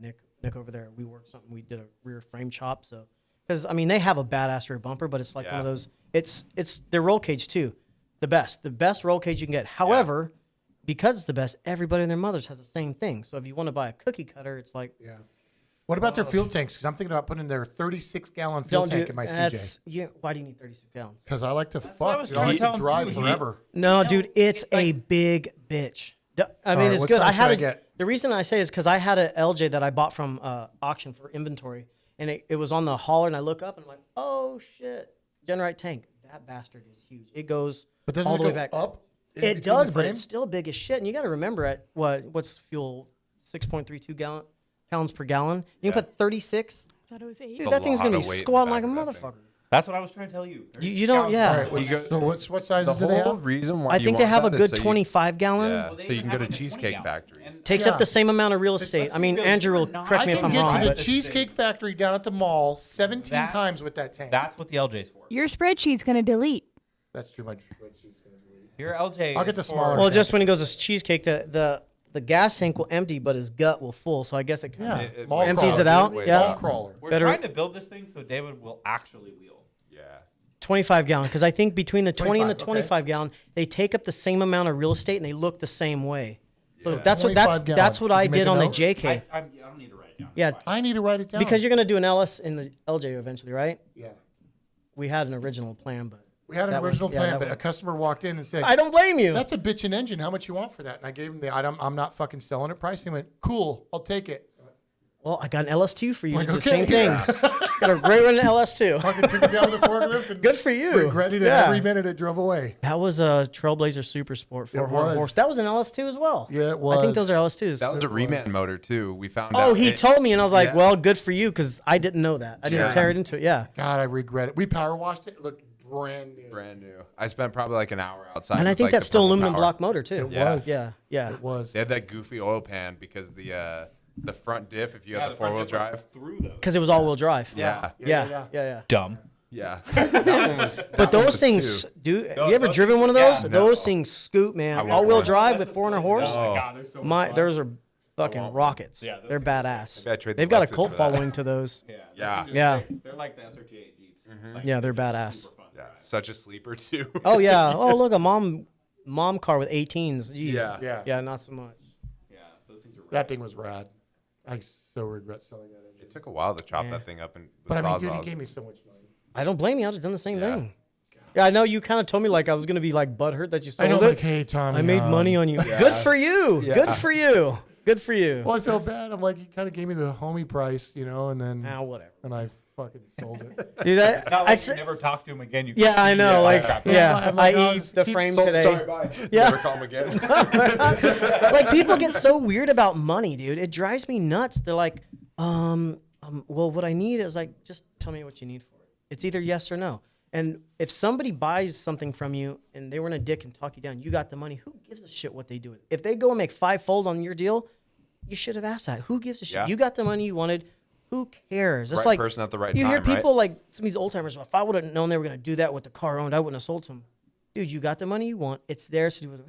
Nick over there, we worked something. We did a rear frame chop, so because I mean they have a badass rear bumper, but it's like one of those. It's their roll cage too, the best roll cage you can get. However, because it's the best, everybody and their mothers has the same thing. So if you want to buy a cookie cutter, it's like Yeah. What about their fuel tanks? Because I'm thinking about putting their 36-gallon fuel don't do tank in my CJ. why do you need 36 gallons? Because I like to I fuck. was Dude. I like trying to to drive tell him, forever. No, dude, it's a big bitch. I mean, right, it's what good. size I had should I a, get? the reason I say is because I had an LJ that I bought from auction for inventory, and it was on the hauler, and I look up and I'm like, oh shit, Generite tank. That bastard is huge. It goes But doesn't all it the go way back. up? in It between does, the but frame? it's still big as shit. And you got to remember at what's fuel, 6.32 pounds per gallon. You can put 36. I thought it was 8. Dude, a that thing's lot gonna of be weight in the squatting back like a of that thing. motherfucker. That's what I was trying to tell you. You don't, yeah. All right, You go- so what The sizes do they whole have? reason why I you think they want have a that is good so you- 25 gallon. Yeah, Well, they so you even can go have to like a Cheesecake 20 Factory. gallon. And- Takes Yeah. up the same amount of real estate. let's I be mean, real, Andrew will you're not- correct I me if can I'm get wrong, to the but Cheesecake Factory down at the mall 17 That's- times with that tank. That's what the LJ's for. Your spreadsheet's going to delete. That's too much. Spreadsheet's gonna be- Your LJ. I'll get the is for- smaller well, tank. just when he goes to Cheesecake, the gas tank will empty, but his gut will full. So I guess it kind Yeah, It- it mall empties crawler, it out, dude. yeah. Mall crawler. We're better- trying to build this thing so David will actually wheel. Yeah. 25 gallon, because I think between the 20 and the 25, okay. 25 gallon, they take up the same amount of real estate and they look the same way. So Yeah. that's 25 gallon. that's what Did I you make did a on the note? JK. I don't need to write it down. Yeah. It's fine. I need to write it down. Because you're gonna do an LS in the LJ eventually, right? Yeah. We had an original plan, but We had an that one- original yeah, plan, that but one- a customer walked in and said, I don't blame you. "That's a bitchin' engine. How much you want for that?" And I gave him the item. I'm not fucking selling it. Price. He went, "Cool, I'll take it." Well, I got an LS2 for you. Like, The okay. same thing. Got a great one in LS2. Fucking took it down to the forklift. And Good for you. Regretted it Yeah. every minute it drove away. That was a Trailblazer Super Sport 400 was. horse. That was an LS2 as well. Yeah, it I was. think those are LS2s. That was a It was. reman motor too. We found out. Oh, he told me, and I was like, Yeah. well, good for you, because I didn't know that. I didn't Yeah. tear it into it. Yeah. God, I regret it. We power washed it. It looked brand new. brand new. I spent probably like an hour outside. And I with, think like, that's the still purple aluminum power. block motor, too. It Yeah. was. Yeah. Yeah. It was. They had that goofy oil pan because the front diff, if you Yeah, had the four wheel front drive. through though. Because it was all wheel drive. Yeah. Yeah. Dumb. Yeah. That one was- But that one those was things, too. have Those- you ever those driven things- one of those? yeah, Those no. things scoot, I man. want All wheel one. drive with 400 horse. Oh my God, they're so My fun. those are fucking want one. rockets. Yeah, those They're things are badass. Maybe I trade the They've got a Lexus cult for that. following to those. Yeah. Yeah. Yeah. They're like the SRT8 Jeeps. Like, Yeah, they're badass. super fun. Yeah, such a sleeper too. Oh yeah. Oh look, a mom car with 18s. Jeez. Yeah. Yeah. Yeah, not so much. Yeah, those things are rad. That thing was rad. I so regret selling that engine. It took a while to chop Yeah. that thing up and with But I mean, dude, he Sawzalls. gave me so much money. I don't blame you. I'd have done the same Yeah. thing. Yeah, I know you kind of told me like I was gonna be like butthurt that you I sold know, it. like, hey, Tommy. I made money on you. Yeah. Good for you. Yeah. Good for you. Good for you. Well, I felt bad. I'm like, he kind of gave me the homie price, you know, and then Ah, whatever. and I fucking sold it. Dude, It's not like s- you never talk to him again. You yeah, I know. Like, crap. yeah, I'm like, I oh, eat just the keep frame Sold- today. Sorry, bye. Yeah. Never call him again. Like people get so weird about money, dude. It drives me nuts. They're like, well, what I need is like, just tell me what you need for it. It's either yes or no. And if somebody buys something from you and they were in a dick and talk you down, you got the money. Who gives a shit what they do with it? If they go and make fivefold on your deal, you should have asked that. Who gives a shit? Yeah. You got the money you wanted. Who cares? It's Right like person at the right you hear time, right? people like some of these old timers. Well, if I would have known they were going to do that with the car owned, I wouldn't have sold to them. Dude, you got the money you want. It's theirs to do whatever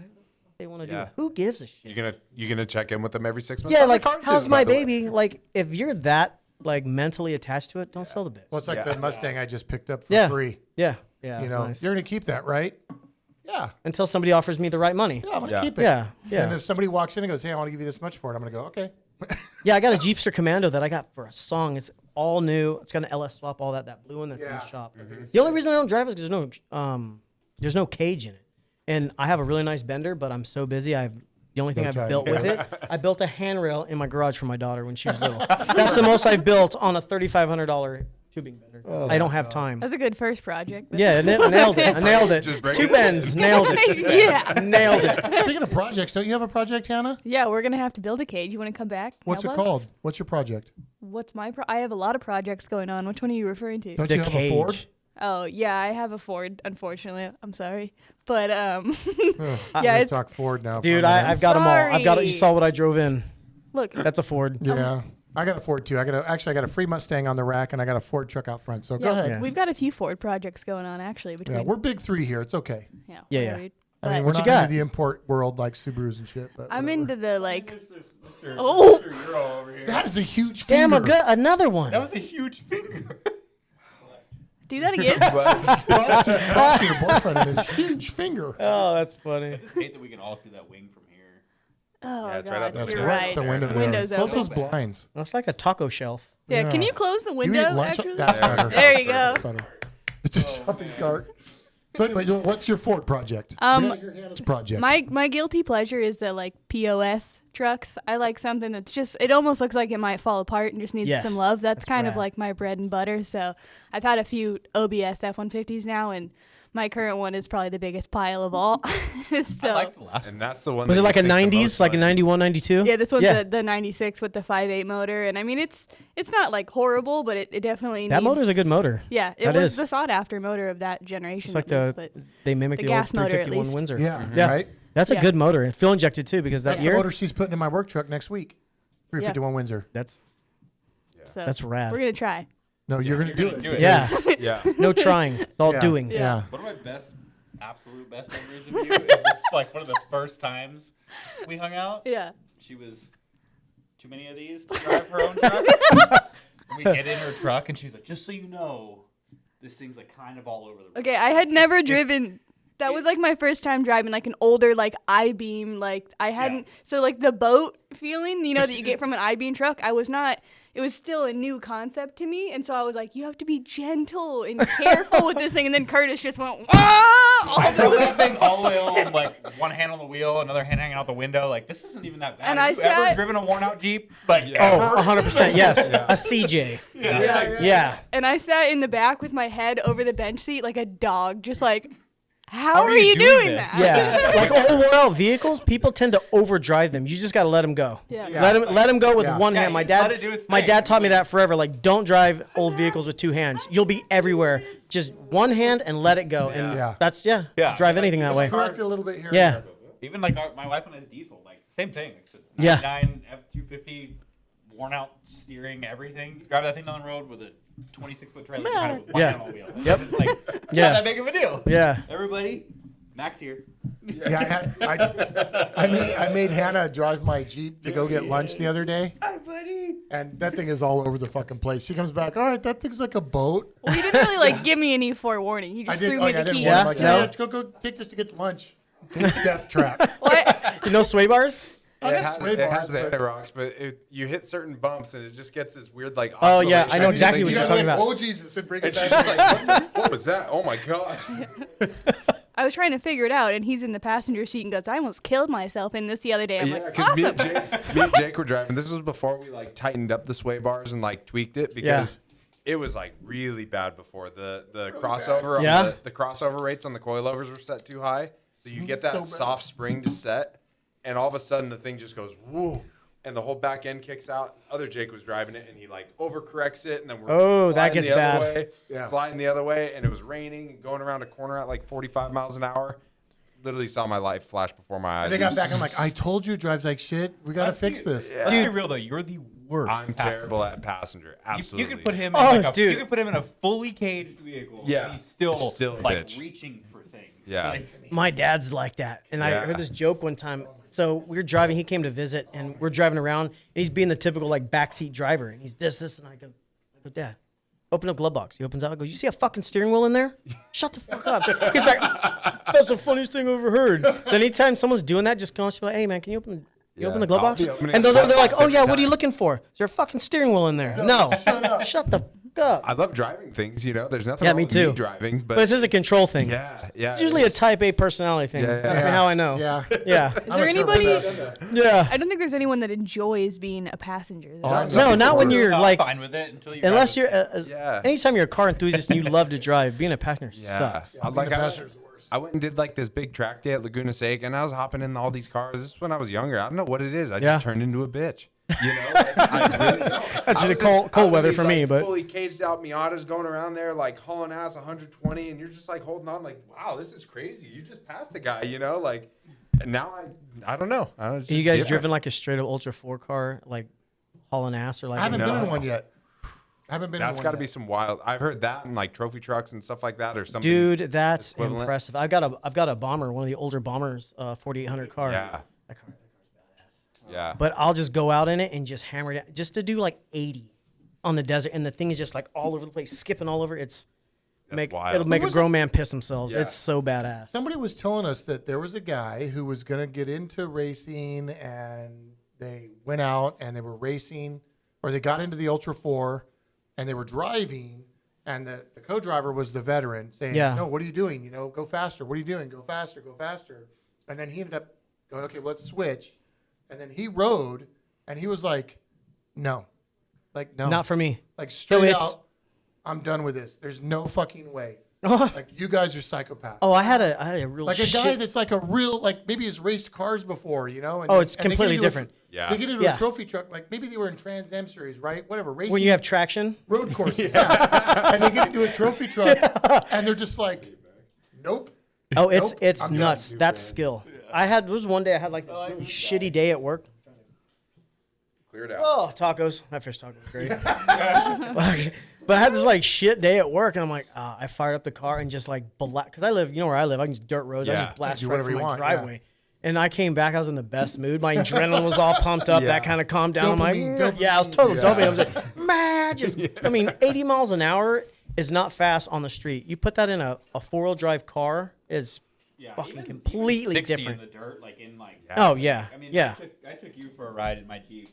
they want to Yeah. do. Who gives a shit? You gonna check in with them every 6 months? Yeah, How's the like car how's doing, my by the way? baby? Like if you're that like mentally attached to it, don't sell the bitch. Well, it's like Yeah. the Mustang I just picked up for Yeah. free. Yeah, yeah. You know, nice. you're gonna keep that, right? Yeah. Until somebody offers me the right money. Yeah, I'm gonna Yeah. keep it. Yeah, And yeah, if somebody walks in and goes, "Hey, I want to give you this much for it," I'm gonna go, "Okay." yeah. I got a Jeepster Commando that I got for a song. It's all new. It's got an LS swap, all that. That blue one that's in the Yeah. shop. The only reason I don't drive is because there's no cage in it, and I have a really nice bender, but I'm so busy. The only thing No I've time. built with it, I built a handrail in my garage for my daughter when she was little. That's the most I built on a $3,500 tubing bender. I don't have time. That's a good first project. Yeah, I nailed it. I nailed it. Just break Two it. bends, nailed it. Yeah. Nailed it. Speaking of projects, don't you have a project, Hannah? Yeah, we're gonna have to build a cage. You want to come back? What's it help us? called? What's your project? What's my? I have a lot of projects going on. Which one are you referring to? Don't The you have a Ford? cage. Oh yeah, I have a Ford. Unfortunately, I'm sorry, but Ugh, yeah, I'm gonna it's talk Ford now. Dude, for a minute. I've got them all. I've got it. You Sorry. saw what I drove in. look. That's a Ford. Yeah, I got a Ford too. I got a free Mustang on the rack, and I got a Ford truck out front. So go Yeah, ahead. Yeah. we've got a few Ford projects going on actually. Between Yeah, we're big three here. It's okay. yeah, Yeah, whatever, yeah. dude. I mean, But we're What not you got? into the import world like Subarus and shit. But I'm whatever. into the like. Mr. Oh. Mr. Euro over here. That is a huge Damn, finger. another one. That was a huge finger. Do that again. Props to your boyfriend and his huge finger. Oh, that's funny. I just hate that we can all see that wing from here. Oh Yeah, it's god, right out there. That's you're right. right. The window there. Windows Close open. those blinds. Looks like a taco shelf. Yeah, can Yeah. you close the You window? eat lunch? Actually, That's better. there you go. That's better. It's a shopping cart. So anyway, what's your Ford project? Your Hannah's project. My guilty pleasure is the like POS trucks. I like something that's just it almost looks like it might fall apart and just needs Yes, some love. That's that's kind of rad. like my bread and butter. So I've had a few OBS F-150s now, and my current one is probably the biggest pile of all. I So like the last one. And that's the one. Was that it like you a stick the 90s, most like a on. 91, 92? yeah, this one's Yeah. the 96 with the 5.8 motor, and I mean it's not like horrible, but it definitely That needs, motor's a good motor. Yeah, it That was is. the sought after motor of that generation. It's like at the least, but they mimic the the, old gas motor, at 351 least. Windsor. yeah, Yeah. right. That's a Yeah. good motor. And fuel injected too, because that That's the year. motor she's putting in my work truck next week. 351 Windsor. That's so that's rad. we're gonna try. No, you're gonna do it. Yeah. Yeah. No trying. It's all Yeah. doing. Yeah. One of my absolute best memories of you is like one of the first times we hung out. Yeah. She was too many of these to drive her own truck. And we get in her truck and she's like, just so you know, this thing's like kind of all over the road. Okay, I had never driven. That was like my first time driving like an older like I-beam. Like I hadn't. So like the boat feeling, you know, that you get from an I-beam truck. I was not. It was still a new concept to me, and so I was like, you have to be gentle and careful with this thing. And then Curtis just went, wah! I drove that thing all the way home, like one hand on the wheel, another hand hanging out the window. Like this isn't even that bad. And Have I you ever sat- driven a worn out Jeep? Like Oh, 100%. Yes. A CJ. Yeah. And I sat in the back with my head over the bench seat like a dog, just like, how are are you you doing doing this? that? Yeah. Like old worn out vehicles, people tend to overdrive them. You just got to let them go. Yeah. Let them go with Yeah. one Yeah, hand. you My just let dad it do its my thing. dad taught me that forever. Like don't drive old vehicles with two hands. You'll be everywhere. Just one hand and let it go. And Yeah. that's Yeah. drive anything that way. Correct it a little bit here. Yeah. even like my wife and I's diesel, like same thing. It's a Yeah. 99 F250, worn out steering, everything. Drive that thing down the road with a 26-foot trailer behind it with one Yeah. hand on the wheel. Yep. It's like, Yeah. not that big of a deal. Yeah. Everybody, Max here. Yeah, I made Hannah drive my Jeep to go get lunch the other day, Hi, buddy. and that thing is all over the fucking place. She comes back, all right, that thing's like a boat. Well, he didn't really like give me any forewarning. He just threw me I the didn't keys. want Yeah? him, like, No? yeah, let's go take this to get lunch. Death trap. What? You know sway bars? I got sway it bars, has the but- anti-rocks, but you hit certain bumps and it just gets this weird like. Oh, yeah, I know oscillation. exactly You what you're gotta talking like, about. oh Jesus, and bring it And she's back. just like, what was that? Oh my god. I was trying to figure it out, and he's in the passenger seat and goes, I almost killed myself in this the other day. I'm Yeah, like, because awesome. me and Jake were driving. This was before we like tightened up the sway bars and like tweaked it because it was like really bad before the crossover. On Yeah. the crossover rates on the coilovers were set too high, so you get that So bad. soft spring to set, and all of a sudden the thing just goes woo, and the whole back end kicks out. Other Jake was driving it, and he like overcorrects it, and then we're Oh, that sliding gets the other bad. way, Yeah. sliding the other way, and it was raining, and going around a corner at like 45 miles an hour. Literally saw my life flash before my eyes. They It got was back. I'm like, I told you, it drives like shit. We gotta fix this. Let's be real though, you're the worst. I'm passenger. terrible at passenger. Absolutely. You could put him. Oh, in like dude. You could put him in a fully caged vehicle. Yeah. And he's still Still a like bitch. reaching for things. Yeah. Like, My dad's like that. And I Yeah. heard this joke one time. So we were driving, he came to visit, and we're driving around, and he's being the typical like backseat driver. And he's this, and I go, Dad, open up glove box. He opens out, I go, you see a fucking steering wheel in there? Shut the fuck up. He's like, that's the funniest thing I've ever heard. So anytime someone's doing that, just come up and be like, hey man, can you open the glove I'll box? be opening And the they're glove like, box oh every yeah, what are you time. looking for? Is there a fucking steering wheel in there? No. Shut the fuck up. I love driving things, you know. There's nothing Yeah, wrong me with too. driving, But this is a control thing. yeah, yeah. It's usually a type A personality thing. Yeah, That's yeah. how I know. Yeah. Yeah. Is there anybody? Yeah. I don't think there's anyone that enjoys being a passenger. though. Oh, No, not when you're I'm like, fine with it until you. unless drive you're, it. Yeah. anytime you're a car enthusiast and you love to drive, being a passenger Yeah. sucks. I like Being a I, passenger's the worst. I went and did like this big track day at Laguna Seca, and I was hopping in all these cars. This is when I was younger. I don't know what it is. I Yeah. just turned into a bitch. You know, like, I really don't. That's I just was cold I was weather these, for me, but- fully caged out Miatas going around there like hauling ass 120, and you're just like holding on, like, wow, this is crazy. You just passed a guy, you know, like. And now I don't know. I don't know, it's Have you just guys different. driven like a straight up Ultra 4 car, like hauling ass or like? I haven't No. been in one yet. I haven't been. That's in got one to be yet. some wild. I've heard that in like trophy trucks and stuff like that, or something. Dude, that's equivalent. impressive. I've got a bomber, one of the older bombers, 4800 car. Yeah, That car. yeah. But I'll just go out in it and just hammer it out, just to do like 80 on the desert, and the thing is just like all over the place, skipping all over. It's wild. it'll make a Was grown man piss themselves. Yeah. It's so badass. Somebody was telling us that there was a guy who was going to get into racing, and they went out and they were racing, or they got into the Ultra 4 and they were driving, and the co-driver was the veteran saying, Yeah. no, what are you doing? You know, go faster. What are you doing? Go faster, go faster. And then he ended up going, okay, let's switch. And then he rode, and he was like, no. Like, no. Not for me. Like, straight it's- out, I'm done with this. There's no fucking way. Like, you guys are psychopaths. Oh, I had a real Like a shit. guy that's like a real, like maybe has raced cars before, you know? And Oh, it's and they get completely into a different. Yeah. They get into Yeah. a trophy truck, like maybe they were in Trans Am Series, right? Whatever, racing. When you have traction. road courses, yeah. And they get into a trophy truck, and they're just like, nope. Oh, it's Nope, it's I'm done. nuts. That's skill. There was one day I had like this really shitty day at work. Clear it out. Oh, tacos. That fish taco was great. But I had this like shit day at work, and I'm like, I fired up the car and just like because I live, you know where I live, I can just dirt roads. I Yeah. just blast Do right whatever from you my want, yeah. driveway. And I came back, I was in the best mood. My adrenaline was all pumped up. Yeah. That kind of calmed down. I'm like, Dopamine, yeah, I was dopamine. total Yeah. dopamine. I was like, man, just, I mean, 80 miles an hour is not fast on the street. You put that in a four-wheel drive car, it's Yeah, fucking even completely 60 different. in the dirt, like in like. Oh, yeah. I mean, Yeah. I took you for a ride in my Jeep.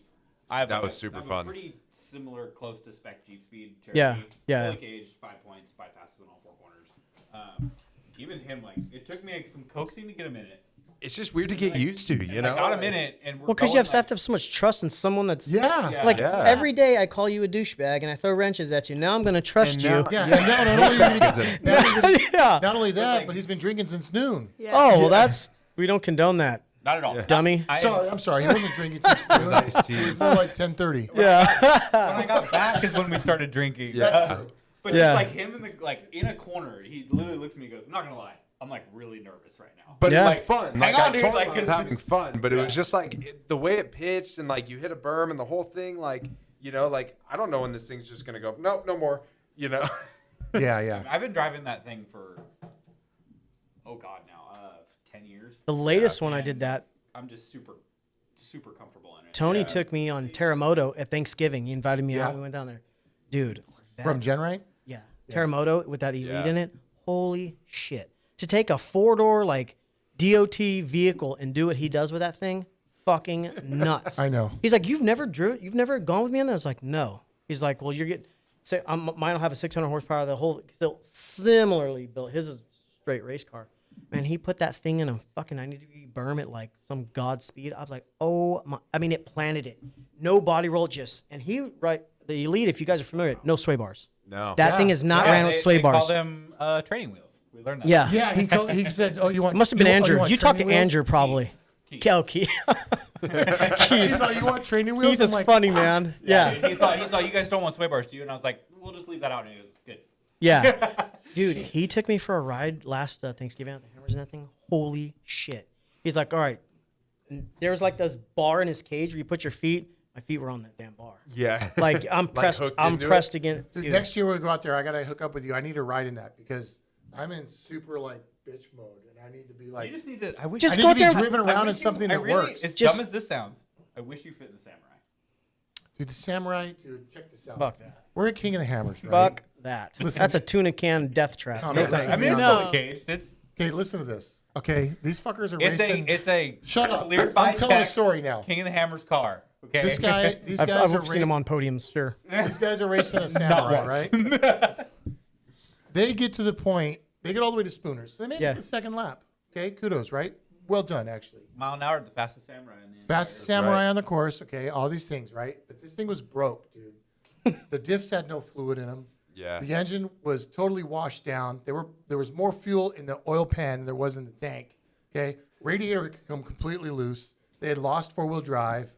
I have That like was super I have fun. A pretty similar, close to spec Jeep speed. Cherokee, Yeah, yeah. Fully caged, 5 points, bypasses on all 4 corners. Even him, like, it took me like, some coaxing to get him in it. It's just weird to get used to, you And know. I got him in it, and we're Well, because you going, have to have so much trust in someone that's Yeah. like Yeah. every day I call you a douchebag and I throw wrenches at you. Now I'm gonna trust you. Yeah, and now not only, are you gonna get, Yeah. not only that, but he's been drinking since noon. Yeah. Oh, well, that's we don't condone that, Not at all. dummy. Sorry, I'm sorry. He wasn't drinking since noon. iced teas. It's more like 10:30. Yeah. When I got back is when we started drinking. Yeah. But Yeah. just like him in the in a corner, he literally looks at me and goes, "I'm not gonna lie, I'm like really nervous right now." But Yeah. like fun. Hang Like on, I dude, told like, him I was 'cause- having fun, but it was just like the way it pitched and like you hit a berm and the whole thing, like, you know, like I don't know when this thing's just gonna go. Nope, no more. You know. Yeah, yeah. I've been driving that thing for 10 years. The latest one I And did that. I'm just super comfortable in it. Tony Yeah. took me on Terremoto at Thanksgiving. He invited me Yeah. out. We went down there, dude. that- From Genrite? yeah, Terremoto with that Elite Yeah. in it. Holy shit! To take a 4-door like DOT vehicle and do what he does with that thing, fucking nuts. I know. He's like, you've never gone with me on that? I was like, no. He's like, well, you're getting. So mine will have a 600 horsepower. The whole still similarly built. His is straight race car. Man, he put that thing in a fucking 90-degree berm at like some god speed. I was like, oh my! I mean, it planted it. No body roll, and the Elite. If you guys are familiar, no sway bars. No. That Yeah. thing is not Yeah, ran with sway they call bars. them training wheels. We learned that. Yeah. Yeah, he said, "Oh, you want?" It must have been Andrew. want You talked to training wheels? Andrew probably. Keith. Oh, Keith. He's like, "You want training wheels?" Keith I'm is like, funny, man. Yeah. Dude, he thought you guys don't want sway bars, do you? And I was like, we'll just leave that out. And he goes, good. Yeah. Dude, he took me for a ride last Thanksgiving at the Hammers and that thing. Holy shit. He's like, all right. And there was like this bar in his cage where you put your feet. My feet were on that damn bar. Yeah. Like I'm pressed. hooked I'm into pressed it? again. Dude, Dude. next year we go out there. I gotta hook up with you. I need a ride in that because I'm in super like bitch mode, and I need to be like. You just need to. I wish. Just I need go to be out there. driven I around in wish something I that really, works. As Just- dumb as this sounds, I wish you fit in the Samurai. Dude, the Samurai, dude, check this out. Fuck that. We're at King of the Hammers, right? Fuck that. Listen. That's a tuna can death trap. Calm No down. thanks. I mean, it's No. fully caged. Okay, listen to this. Okay, these fuckers are racing. It's a Shut up. cleared I'm by telling a spec story now. King of the Hammers car Okay. This guy, these I've, guys are I've seen him on podiums, sure. these guys are racing a Samurai, right? They get to the point. They get all the way to Spooners. So they made it to the second lap. Okay, kudos, right? Well done, actually. Mile an hour, the fastest samurai in the Fastest entire- Samurai on the course. Okay, all these things, right? But this thing was broke, dude. The diffs had no fluid in them. Yeah. The engine was totally washed down. There was more fuel in the oil pan than there was in the tank. Okay, radiator had come completely loose. They had lost 4-wheel drive.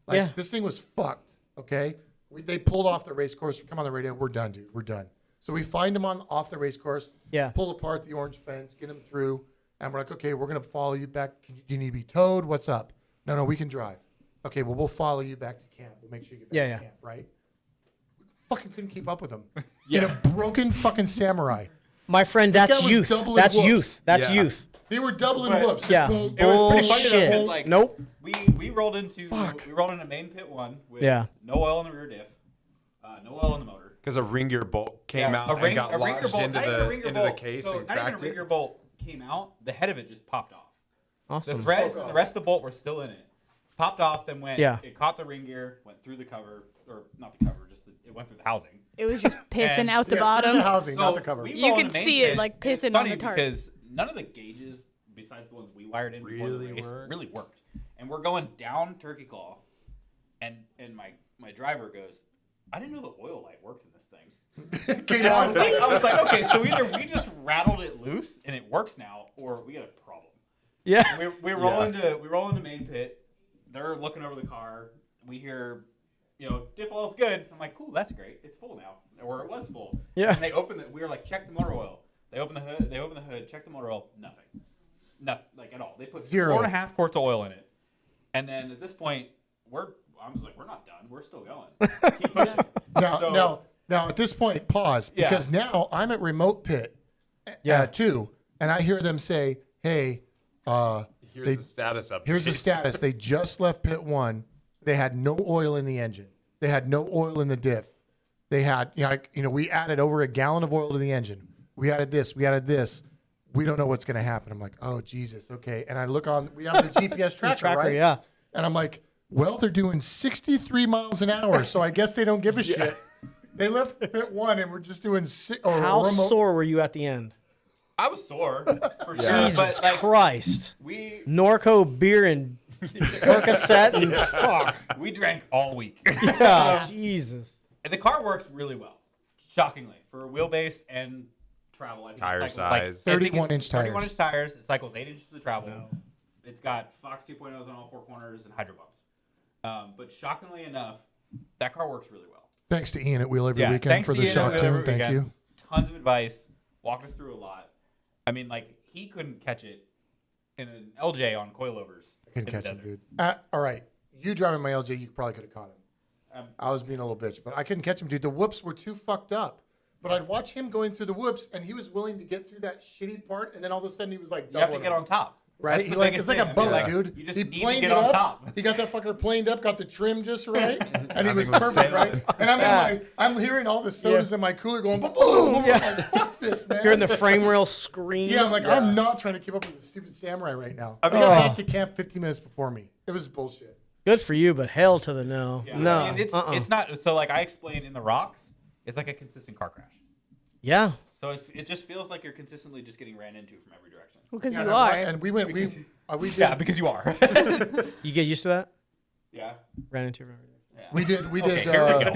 Like this thing was fucked. Okay, they pulled off the race course. Come on the radio. We're done, dude. We're done. So we find them off the race course. Yeah. Pull apart the orange fence, get them through, and we're like, okay, we're gonna follow you back. Do you need to be towed? What's up? No, we can drive. Okay, well we'll follow you back to camp. We'll make sure you get back to camp, right? Fucking couldn't keep up with them. In a broken fucking Samurai. My friend, guy that's was youth. doubling That's whoops. youth. That's Yeah. youth. They were doubling But- whoops. Just Yeah. boom. It was pretty funny though, 'cause, Bullshit. like, Nope. we rolled into main pit one with Yeah. no oil in the rear diff, no oil in the motor. Because a ring gear bolt came out and got ringer lodged bolt, into not even a the ringer into the bolt. case So and not even a cracked ringer it. bolt came out. The head of it just popped off. The Awesome. threads, the rest of the bolt were still in it. Popped off, then went. Yeah. It caught the ring gear, went through the cover, or not the cover, it went through the housing. It was just pissing And- out the Yeah, bottom. the housing, not the cover. we You roll can in the main see it, pit, like, and it's pissing on funny the tarp. because none of the gauges, besides the ones we wired in before the Really race, worked? really worked. And we're going down Turkey Claw, and my driver goes, I didn't know the oil light worked in this thing. Came And I on. was like, okay, so either we just rattled it loose and it works now, or we got a problem. Yeah. We roll into main pit. They're looking over the car. We hear, diff oil's good. I'm like, cool, that's great. It's full now, or it was full. Yeah. And they open it. We were like, check the motor oil. They open the hood. Check the motor oil. Nothing, like at all. They put 0. 4.5 quarts of oil in it. And then at this point, I was like, we're not done. We're still going. Keep pushing. Now, at this point, pause, Yeah. because now I'm at remote pit too, and I hear them say, hey, Here's the status update. here's the status. They just left pit 1. They had no oil in the engine. They had no oil in the diff. They had, we added over a gallon of oil to the engine. We added this. We added this. We don't know what's going to happen. I'm like, oh, Jesus, okay. And I look we have the GPS tracker, right? Yeah. And I'm like, well, they're doing 63 miles an hour, so I guess they don't give a shit. They left pit 1 and we're just doing How sore were you at the end? I was sore for sure. Jesus But like, Christ. we Norco beer and Percocet and fuck. we drank all week. Yeah, Jesus. And the car works really well, shockingly, for wheelbase and travel. I think it Tire cycles size. I think 31-inch it's tires. 31-inch tires. It cycles 8 inches of travel. It's got Fox 2.0s on all 4 corners and hydro bumps. But shockingly enough, that car works really well. Thanks to Ian at Wheel Every Weekend thanks for to the Ian shock at Wheel tune. Every Thank Weekend. you. Tons of advice. Walked us through a lot. I mean, like, he couldn't catch it in an LJ on coilovers. Couldn't in the catch him, desert. dude. All right. You driving my LJ, you probably could have caught him. Um, I was being a little bitch, but I couldn't catch him, dude. The whoops were too fucked up. But I'd watch him going through the whoops, and he was willing to get through that shitty part, and then all of a sudden he was like You have to doubling get it. on top. Right? That's He the like, biggest it's like a thing. boat, Like, dude. You just He need to planed get it on up. top. He got that fucker planed up, got the trim just right, and he was Everything was perfect, right? sailing. And I'm hearing all the sodas in my cooler going, boom, boom, boom. I'm like, fuck this, man. You're in the frame rail scream. Yeah, I'm like, I'm not trying to keep up with the stupid Samurai right now. They got back to camp 15 minutes before me. It was bullshit. Good for you, but hell to the no. Yeah, No. I mean, it's not. So, like I explained in the rocks, it's like a consistent car crash. Yeah. So it just feels like you're consistently just getting ran into from every direction. Because Yeah, you and are. And we went, we did, Yeah, because you are. You get used to that? yeah. Ran into it. we did, Okay, here we go.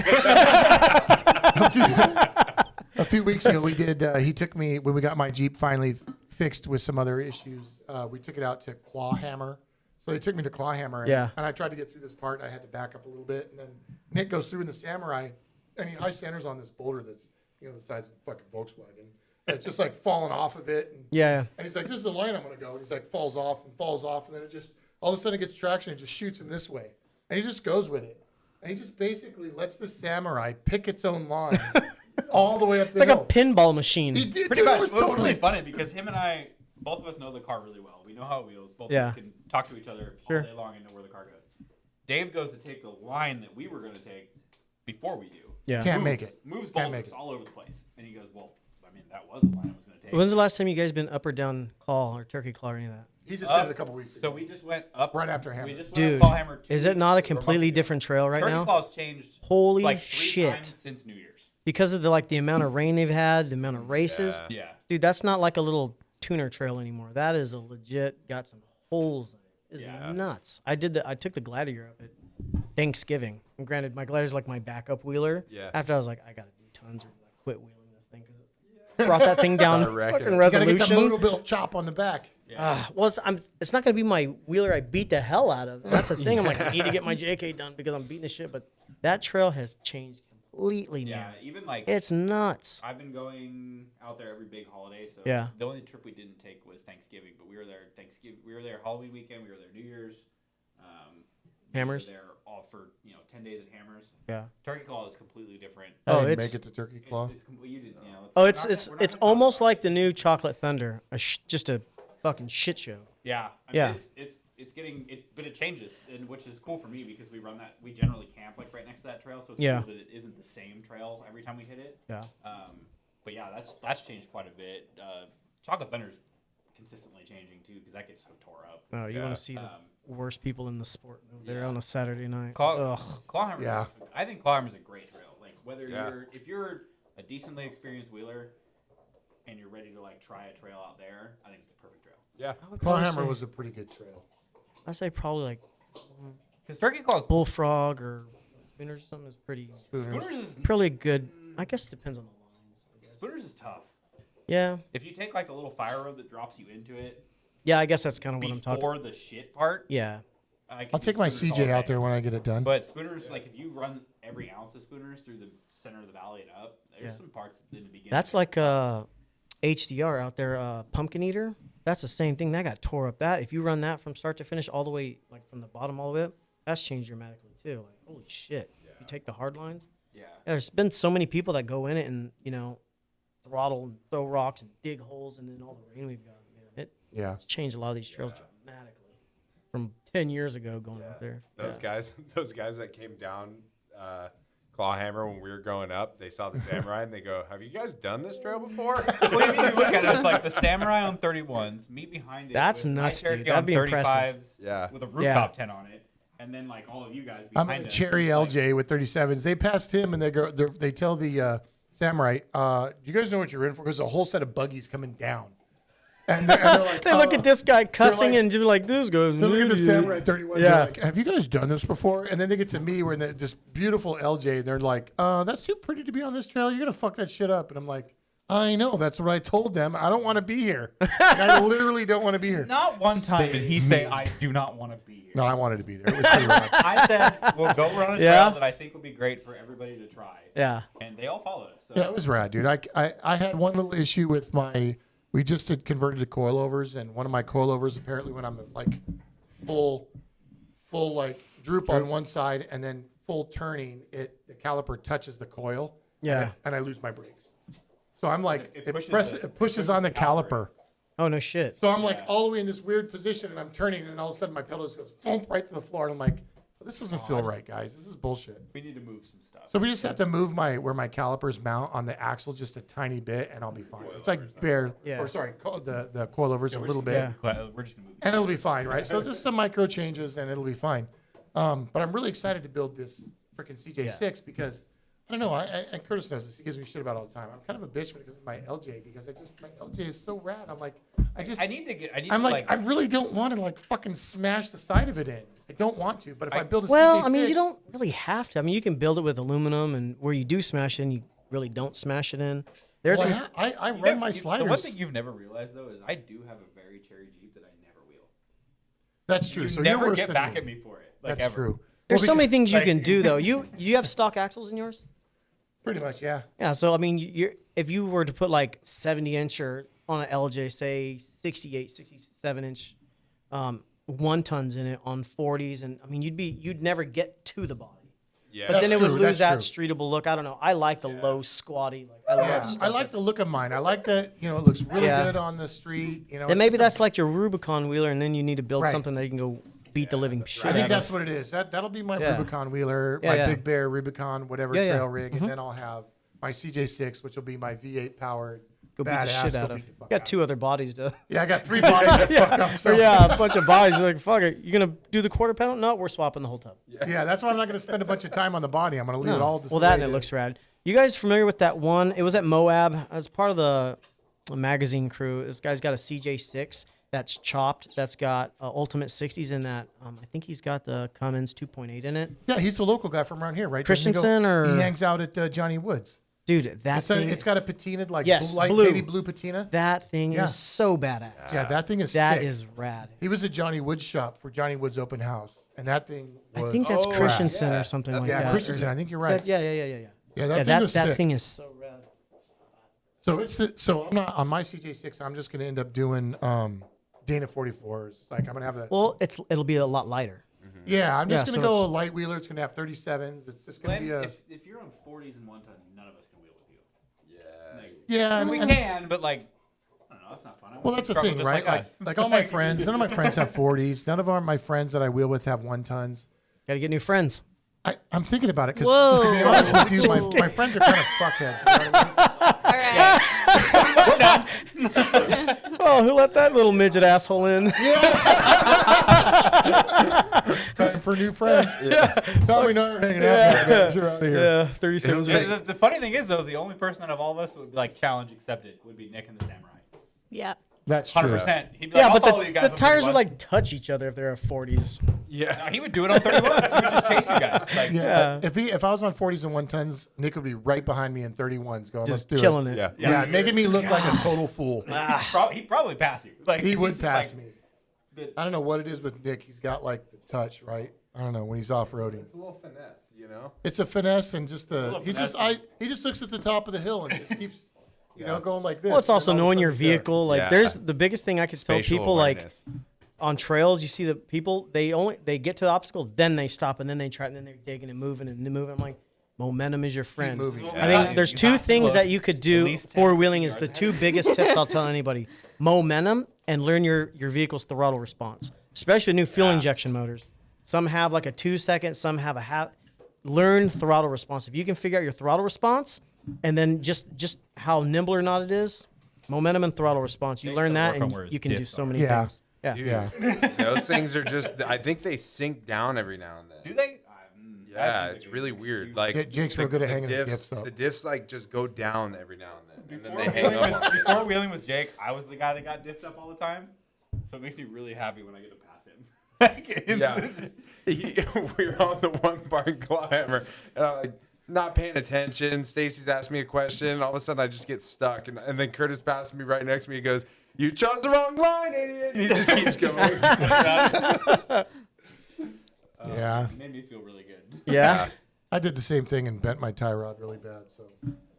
a few weeks ago, we did, he took me, when we got my Jeep finally fixed with some other issues, we took it out to Clawhammer. So they took me to Clawhammer. And, Yeah. and I tried to get through this part. I had to back up a little bit. And then Nick goes through in the Samurai, and he high centers on this boulder that's, the size of a fucking Volkswagen. And it's just like falling off of it. And, Yeah. and he's like, this is the line I'm going to go. And he's like, falls off. And then it just, all of a sudden it gets traction and just shoots him this way. And he just goes with it. And he just basically lets the Samurai pick its own line all the way up the Like a hill. pinball machine. He did. Pretty Dude, much. it was Well, it's totally really funny because him and I, both of us know the car really well. We know how it wheels. Both Yeah. of us can talk to each other Sure. all day long and know where the car goes. Dave goes to take the line that we were going to take before we do. Yeah. Can't make it. Moves Can't make boulders it. all over the place. And he goes, well, I mean, that was the line I was going to take. When's the last time you guys been up or down claw or turkey claw or any of that? He just did it a couple weeks ago. So we just went up Right after Hammer. We just went Dude, up Clawhammer is it not a completely different trail right Turkey now? Claw's changed Holy like 3 shit. times since New Year's. Because of the amount of rain they've had, the amount of races. Yeah. Dude, that's not like a little tuner trail anymore. That is a legit, got some holes in it. It's Yeah. nuts. I took the Gladiator up at Thanksgiving. And granted, my Gladiator's like my backup wheeler. Yeah. After I was like, I gotta do tons or like quit wheeling this thing because it brought that thing down Started wrecking fucking it. You gotta get resolution. the Motobilt chop on the back. Well, it's not gonna be my wheeler I beat the hell out of. That's the thing. I'm like, I need to get my JK done because I'm beating the shit. But that trail has changed completely, Yeah. man. Even like It's nuts. I've been going out there every big holiday. So Yeah. the only trip we didn't take was Thanksgiving, but we were there Thanksgiving. We were there Halloween weekend. We were there New Year's. Hammers? We were there all for 10 days at Hammers. Yeah. Turkey Claw is completely different. I Oh, didn't it's- make it to Turkey Claw. It's complete. You didn't. Oh, we're it's not it's gonna it's talk almost about like the new Chocolate Thunder, just a fucking shit show. Yeah. Yeah. It's getting it, but it changes, and which is cool for me because we run that. We generally camp like right next to that trail, so it's Yeah. cool that it isn't the same trail every time we hit it. Yeah. But yeah, that's changed quite a bit. Chocolate Thunder's consistently changing too because that gets so tore up. Oh, you Yeah. want to see the worst people in the sport over there on a Saturday night? Clawhammer. Yeah. I think Clawhammer's a great trail. Like whether Yeah. if you're a decently experienced wheeler and you're ready to like try a trail out there, I think it's the perfect trail. Yeah. I would probably Clawhammer say- was a pretty good trail. I say probably like Because Turkey Claw's Bullfrog or Spooners or something is pretty Spooners is probably good. I guess it depends on the lines. Spooners is tough. Yeah, If you take like the little fire road that drops you into it yeah. I guess that's kind of what I'm talking. before the shit part, Yeah, I can I'll do take my Spooners CJ all out day. there when I get it done. But Spooners, like if you run every ounce of Spooners through the center of the valley and up, there's Yeah. some parts in the beginning. that's like HDR out there, Pumpkin Eater. That's the same thing. That got tore up. That if you run that from start to finish, all the way like from the bottom all the way up, that's changed dramatically too. Like holy shit! You take the hard lines. yeah. There's been so many people that go in it and throttle and throw rocks and dig holes, and then all the rain we've got. Man, Yeah. it's changed a lot of these trails dramatically from 10 years ago going out there. Those guys that came down Clawhammer when we were growing up, they saw the Samurai and they go, "Have you guys done this trail before?" Well, I mean, you look at it, it's like the Samurai on 31s, me behind it. That's with my nuts, dude. Cherokee That'd on be impressive. 35s Yeah. With a rooftop tent on it, and then like all of you guys I'm behind a us. Cherry Like, LJ with 37s. They passed him and they tell the Samurai, do you guys know what you're in for? Because a whole set of buggies coming down. And they're like, They look at this guy cussing like- and just like, this goes. They look at the Samurai 31s. Yeah. Yeah. Like, have you guys done this before? And then they get to me, we're in this beautiful LJ. They're like, that's too pretty to be on this trail. You're going to fuck that shit up. And I'm like, I know. That's what I told them. I don't want to be here. Like, I literally don't want to be here. Not one time did he say, "I do not want to be here." No, I wanted to be there. It was pretty rad. I said, "We'll go run a trail Yeah. that I think will be great for everybody to try," Yeah. and they all followed us. So Yeah, it was rad, dude. I had one little issue with we just had converted to coilovers, and one of my coilovers apparently when I'm like full like droop on one side and then full turning, the caliper touches the coil. Yeah. And I lose my brakes. So I'm like, It it pushes on the caliper. Oh, no shit. So I'm like all the way in this weird position, and I'm turning, and all of a sudden my pedal just goes thump right to the floor, and I'm like, this doesn't feel right, guys. This is bullshit. we need to move some stuff. So we just have to move where my calipers mount on the axle just a tiny bit, and I'll be fine. It's like Yeah. or sorry, the coilovers a little bit, Yeah. We're just gonna move. and it'll be fine, right? So just some micro changes, and it'll be fine. But I'm really excited to build this freaking CJ6 because I don't know. And Curtis knows this. He gives me shit about it all the time. I'm kind of a bitch when it comes to my LJ because my LJ is so rad. I'm like, I need to I'm like, I really don't want to like fucking smash the side of it in. I don't want to, but if I build a Well, CJ6, I mean, you don't really have to. I mean, you can build it with aluminum, and where you do smash it in, you really don't smash it in. There's Well, some, I run my The sliders. one thing you've never realized though is I do have a very cherry Jeep that I never wheel. That's true. You So never you're worse get than back me. at me for it. Like That's ever. true. there's Well, so many because- things you like- can do though. You have stock axles in yours? Pretty much, yeah. Yeah. So I mean, if you were to put like 70-inch or on an LJ, say 68, 67-inch, 1 tons in it on 40s, and I mean, you'd never get to the body. Yeah. But That's then it would true, lose that that's streetable look. I don't know. I like the low squatty. Like I love Yeah, stuff I like that's- the look of mine. I like that, it looks really Yeah. good on the street. Then it's maybe just that's like your Rubicon wheeler, and then you need to build Right. something that you can go beat the living shit I out think of. that's what it is. That'll be my Yeah. Rubicon wheeler, Yeah, my yeah. Big Bear Rubicon, whatever Yeah, yeah. trail rig, and then I'll have my CJ6, which will be my V8 powered go beat the Badass, shit go out of. beat the fuck Got out. 2 other bodies to. Yeah, I got 3 bodies to fuck up. So. Yeah, a bunch of bodies. You're like, fuck it. You gonna do the quarter panel? No, we're swapping the whole tub. Yeah, that's why I'm not going to spend a bunch of time on the body. I'm going to leave it all Well, that and it displayed. looks rad. You guys familiar with that one? It was at Moab. As part of the magazine crew. This guy's got a CJ6 that's chopped. That's got Ultimate 60s in that. I think he's got the Cummins 2.8 in it. Yeah, he's the local guy from around here, right? Doesn't he go- Christensen or He hangs out at Johnny Woods. dude, that thing. It's got a patinaed, like, Yes, blue, light, blue. baby blue patina. That thing Yeah. is so badass. Yeah, that thing is That sick. is rad. He was at Johnny Woods' shop for Johnny Woods' open house, and that thing was. I think that's Oh, Christensen yeah. or something like Yeah, that. Christensen. I think you're right. Yeah. Yeah, that thing was that sick. thing is so rad. So I'm not on my CJ6. I'm just gonna end up doing Dana 44s. Like I'm gonna have a. Well, it'll be a lot lighter. Yeah, I'm just Yeah, gonna so go a it's- light wheeler. It's gonna have 37s. It's just gonna Glenn, be a. if you're on 40s and 1 ton, none of us can wheel with you. Yeah. Like, Yeah, we and- can, but like, I don't know, that's not fun. I Well, want that's you the to thing, struggle right? just Like, us. like all my friends, none of my friends have 40s. None of my friends that I wheel with have 1 tons. Got to get new friends. I'm thinking about it because, Whoa. to be honest with you, my friends are kind of fuckheads. You know what I mean? All right. Oh, who let that little midget asshole in? Time for new friends. Tell me not hanging out. Get out of here. Yeah, 37. The funny thing is, though, the only person out of all of us that would be like challenge accepted would be Nick and the Samurai. Yeah. That's true. 100%. He'd be Yeah, like, but I'll follow you guys the on tires would 31. like touch each other if they're at 40s. Yeah. No, he would do it on 31. He would just chase you guys. Like, Yeah. If I was on 40s and 1 tons, Nick would be right behind me in 31s going, let's Just do killing it. it. Yeah. Yeah, making me look like a total fool. he'd probably pass you. Like He he's would just pass like- me. I don't know what it is with Nick. He's got like the touch, right? I don't know when he's off-roading. It's a little finesse, you know? It's a finesse and just the little he's finesse. just he just looks at the top of the hill and just keeps going like this. Well, it's and also then all of a knowing sudden your he's there. vehicle. Like, Yeah. there's the biggest thing I could tell Spatial people, like, awareness. on trails, you see the people, they get to the obstacle, then they stop, and then they try, and then they're digging and moving and moving. I'm like, momentum is your friend. moving. I Yeah. think there's You 2 have to things look that you could at do. least 10 Four-wheeling is yards the 2 biggest tips I'll tell anybody. Momentum and learn your vehicle's throttle response, especially with new fuel injection motors. Some have like a 2 second, some have a half. Learn throttle response. If you can figure out your throttle response and then just how nimble or not it is, momentum and throttle response, you They learn still that work on and where his you can do diffs so are. many Yeah. things. Yeah. Dude, Yeah. those things are just, I think they sink down every now and then. Do they? Yeah, it's really weird. Like Jake's real good at hanging his diffs up. The diffs like just go down every now and then, and Before then they hang wheeling, up. with, before wheeling with Jake, I was the guy that got diffed up all the time. So it makes me really happy when I get to pass him. Yeah, we were on the one barn climber, and I'm like not paying attention. Stacy's asked me a question, and all of a sudden I just get stuck, and then Curtis passes me right next to me. He goes, "You chose the wrong line, idiot!" And he just keeps going. Yeah. It made me feel really good. Yeah. I did the same thing and bent my tie rod really bad. So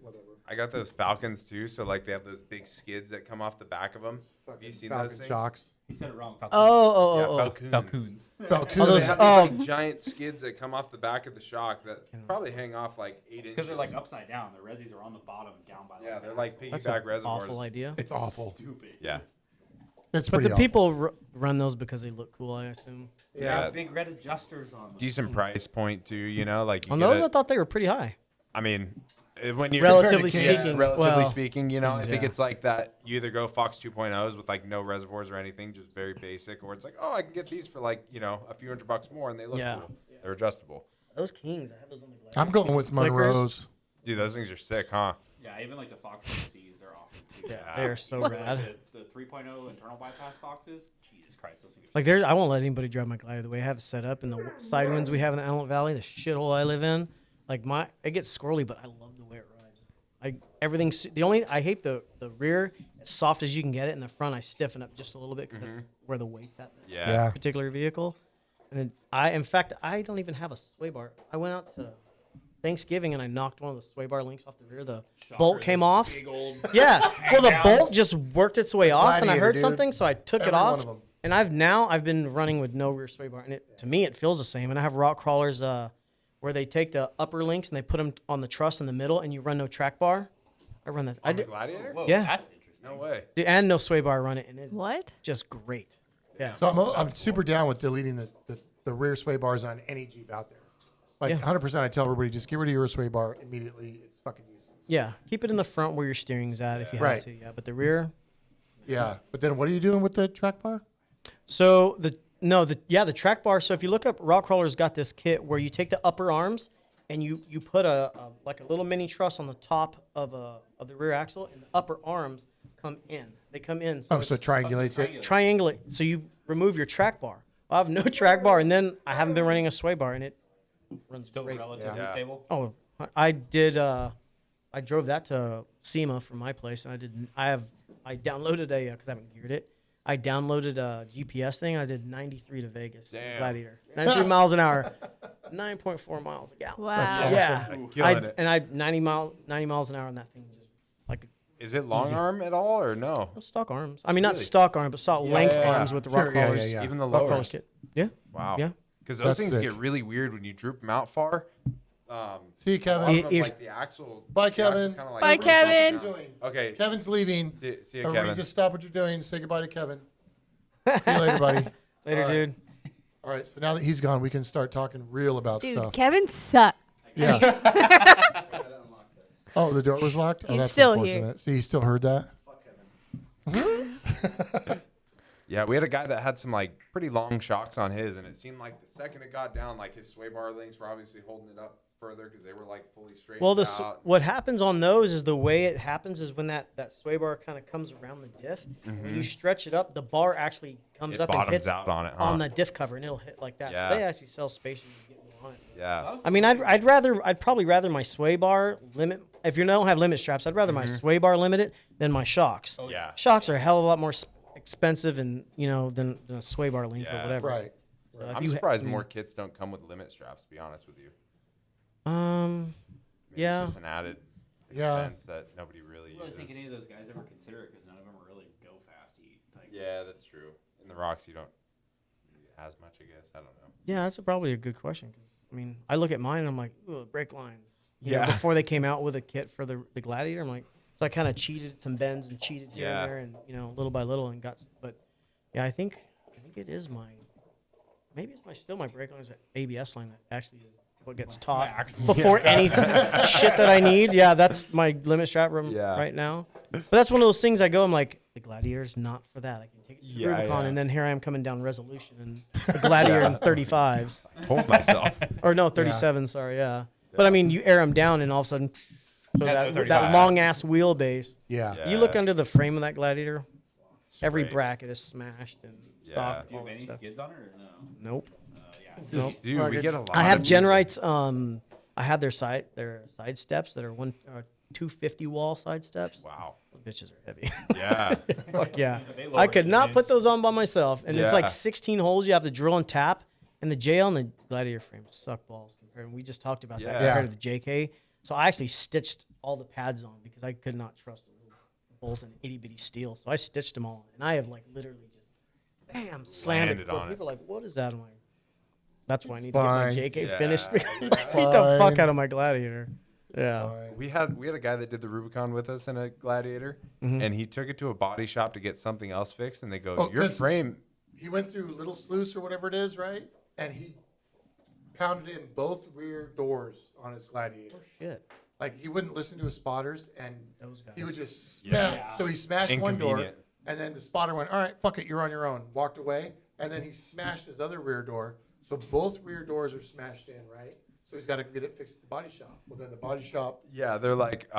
whatever. I got those Falcons too, so like they have those big skids that come off the back of them. Have you seen Falcon those things? shocks. He said it wrong. Oh. Falcons. Falcons. Falcons. Oh, They those- have these like giant skids that come off the back of the shock that probably hang off like 8 inches. Because they're like upside down. The resis are on the bottom, down by the Yeah, they're like That's piggyback an reservoirs. awful idea. It's awful. stupid. Yeah. It's But pretty the awful. people run those because they look cool, I assume. They Yeah. have big red adjusters on them. Decent price point too, you know, like you On get those, a- I thought they were pretty high. I mean, when you're Relatively yeah, speaking. relatively Well, speaking, you know, I think yeah. it's like that. You either go Fox 2.0s with like no reservoirs or anything, just very basic, or it's like, oh, I can get these for like a few $100 more, and they look Yeah. cool. They're adjustable. Those Kings, I have those on the glass. I'm going with Monroe's. Dude, those things are sick, huh? Yeah, even like the Fox C's, they're awesome too. Yeah, they're so Like rad. the 3.0 internal bypass Foxes, Jesus Christ, those things are Like there's, I won't let anybody drive my glider the way I have it set up, and the side winds we have in the Antelope Valley, the shithole I live in. Like it gets squirrely, but I love the way it rides. I hate the rear as soft as you can get it, and the front I stiffen up just a little bit because that's where the weight's at. This Yeah. particular vehicle, and in fact, I don't even have a sway bar. I went out to Thanksgiving and I knocked one of the sway bar links off the rear. The bolt came off. big old. Yeah. Well, the Hang bolt downs. just worked its way off, and I Gladiator, heard dude. something, so I took it Every one off. of them. And I've been running with no rear sway bar, and to me it feels the same. And I have rock crawlers where they take the upper links and they put them on the truss in the middle, and you run no track bar. I run that. I On the did, Gladiator? Whoa, Yeah. that's interesting. No way. and no sway bar run it, and it's What? just great. Yeah. So I'm super down with deleting the rear sway bars on any Jeep out there. Like Yeah. 100%, I tell everybody just get rid of your sway bar immediately. It's fucking useless. Yeah, keep it in the front where your steering's at if you Right. have to. Yeah, but the rear. Yeah. But then what are you doing with the track bar? So the track bar. So if you look up, Rock Crawler's got this kit where you take the upper arms and you put a like a little mini truss on the top of the rear axle, and the upper arms come in. They come in. So So it triangulates it. triangulate. So you remove your track bar. I have no track bar, and then I haven't been running a sway bar, and it runs Still great. relatively Yeah. stable. Oh, I did. I drove that to SEMA from my place, and I downloaded because I haven't geared it. I downloaded a GPS thing. I did 93 to Vegas. Damn. Gladiator. 93 miles an hour. 9.4 miles a gallon. Wow. That's Yeah. Killing it. And I 90 miles an hour on that thing. Just like Is it long arm at all or no? stock arms. I mean, not Really? stock arms, but stock length yeah, arms yeah. with the Sure, rock yeah, crawlers. yeah. Even the Rock lowers. crawlers kit. Yeah. Wow. Yeah. Because those That's things sick. get really weird when you droop them out far. See you, A lot Kevin. of them, Here's- like the axle. Bye, the axle Kevin. kinda like Bye, rolls Kevin. down. Doing? Okay. Kevin's leaving. See you, Everybody Kevin. just stop what you're doing. Say goodbye to Kevin. See you later, buddy. Later, All right. dude. All right. So now that he's gone, we can start talking real about Dude, stuff. Kevin sucks. Yeah. Oh, the door was locked? Oh, He's that's still unfortunate. here. See, he still heard that? Yeah, we had a guy that had some like pretty long shocks on his, and it seemed like the second it got down, like his sway bar links were obviously holding it up further because they were like fully straight Well, out. what happens on those is the way it happens is when that sway bar kind of comes around the diff. When you stretch it up, the bar actually comes It up and bottoms hits out on it, huh? on the diff cover, and it'll hit like that. Yeah. So they actually sell spacing to get more on it. Yeah. I mean, I'd probably rather my sway bar limit. If you don't have limit straps, I'd rather my sway bar limit it than my shocks. Yeah. Shocks are a hell of a lot more expensive, and than a sway bar link or Yeah. whatever. Right. So if I'm you surprised more kits don't come with limit straps, to be honest with you. Maybe Yeah. It's just an added Yeah. expense that nobody really I don't think uses. any of those guys ever consider it because none of them really go fast. Like, Yeah, that's true. In the rocks, you don't need as much, I guess. I don't know. Yeah, that's probably a good question. 'Cause, I mean, I look at mine and I'm like, ooh, brake lines. You know, Yeah. before they came out with a kit for the Gladiator, I'm like, so I kind of cheated some bends and cheated here Yeah. and there, and little by little, and but yeah, I think it is maybe it's still my brake lines, ABS line that actually is what gets taught before anything shit that I need. Yeah, that's my limit strap room Yeah. right now. But that's one of those things I go, I'm like, the Gladiator's not for that. I can take it to the Yeah, Rubicon, yeah. and then here I am coming down Resolution and the Gladiator in 35s. Told myself. Or no, 37. Sorry, yeah. But I mean, you air them down, and all of a sudden, so Yeah, that 35. long ass wheelbase. Yeah. Yeah. You look under the frame of that Gladiator, every Straight. bracket is smashed and stock. do you all have that any stuff. skids on it or no? Nope. Yeah. Just Dude, we get a lot I have of people- Genrites. I have their side steps that are 250 wall side steps. Wow. Those bitches are heavy. Yeah. Fuck yeah. They lower I could it not an put inch. those on by myself. And it's Yeah. like 16 holes you have to drill and tap. And the JL and the Gladiator frames suck balls compared. And we just talked about that Yeah. compared to the JK. So I actually stitched all the pads on because I could not trust a little bolt and itty bitty steel. So I stitched them all. And I have like literally just bam slammed Landed it. on it. People are like, what is that? I'm like, that's why I need Fine. to get my JK Yeah. finished. Beat the fuck Fine. out of my Gladiator. Yeah. We had a guy that did the Rubicon with us in a Gladiator, Mm-hmm. and he took it to a body shop to get something else fixed, and they go, Oh, "Your 'cause- frame." He went through Little Sluice or whatever it is, right? And he pounded in both rear doors on his Gladiator. Shit. Like he wouldn't listen to his spotters, and Those he would guys. just smash. Yeah. So he smashed one door, Inconvenient. and then the spotter went, "All right, fuck it, you're on your own." Walked away, and then he smashed his other rear door. So both rear doors are smashed in, right? So he's got to get it fixed at the body shop. Well, then the body shop, Yeah, they're like,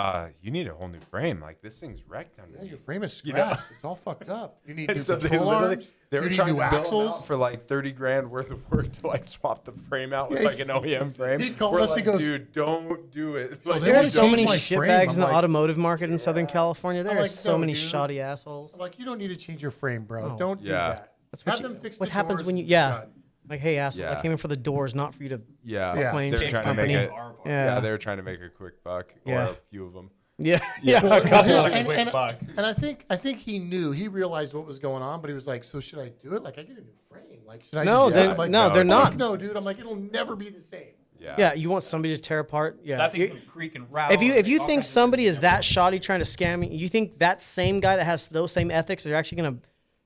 "You need a whole new frame. Like this thing's wrecked under yeah, you." your frame is You know? scratched. It's all fucked up. You need And new so they control literally arms. they you were need trying new to build them axles. out for like $30,000 worth of work to like swap the frame out with Yeah, like an OEM frame. he called We're us, he like, goes- "Dude, don't do it." So Like, they There's would so change many my shitbags frame. in the I'm like- automotive market in Southern California. There I'm are like, so no, many dude. shoddy assholes. I'm like, you don't need to change your frame, bro. No. Don't do Yeah. that. That's Have what them fix what the happens doors when you and yeah. done. Like, hey, asshole, I Yeah. came in for the doors, not for you to yeah, Yeah. claim they're Jake's trying to make company. it. Yeah. Yeah, they were trying to make a quick buck, or Yeah. a few of them. Yeah. Yeah. Well, a couple. yeah, Like a and, quick and- buck. and I think he knew, he realized what was going on, but he was like, so should I do it? Like, I get a new frame. Like, should I No, just do they're- it? I'm like, no, they're fuck not. No, dude. I'm like, it'll never be the same. Yeah. Yeah, you want somebody to tear apart. Yeah. That thing's You- gonna creak and rattle. if you all think kinds of somebody is different that shoddy trying to scam you think that same guy that has those same ethics is actually going to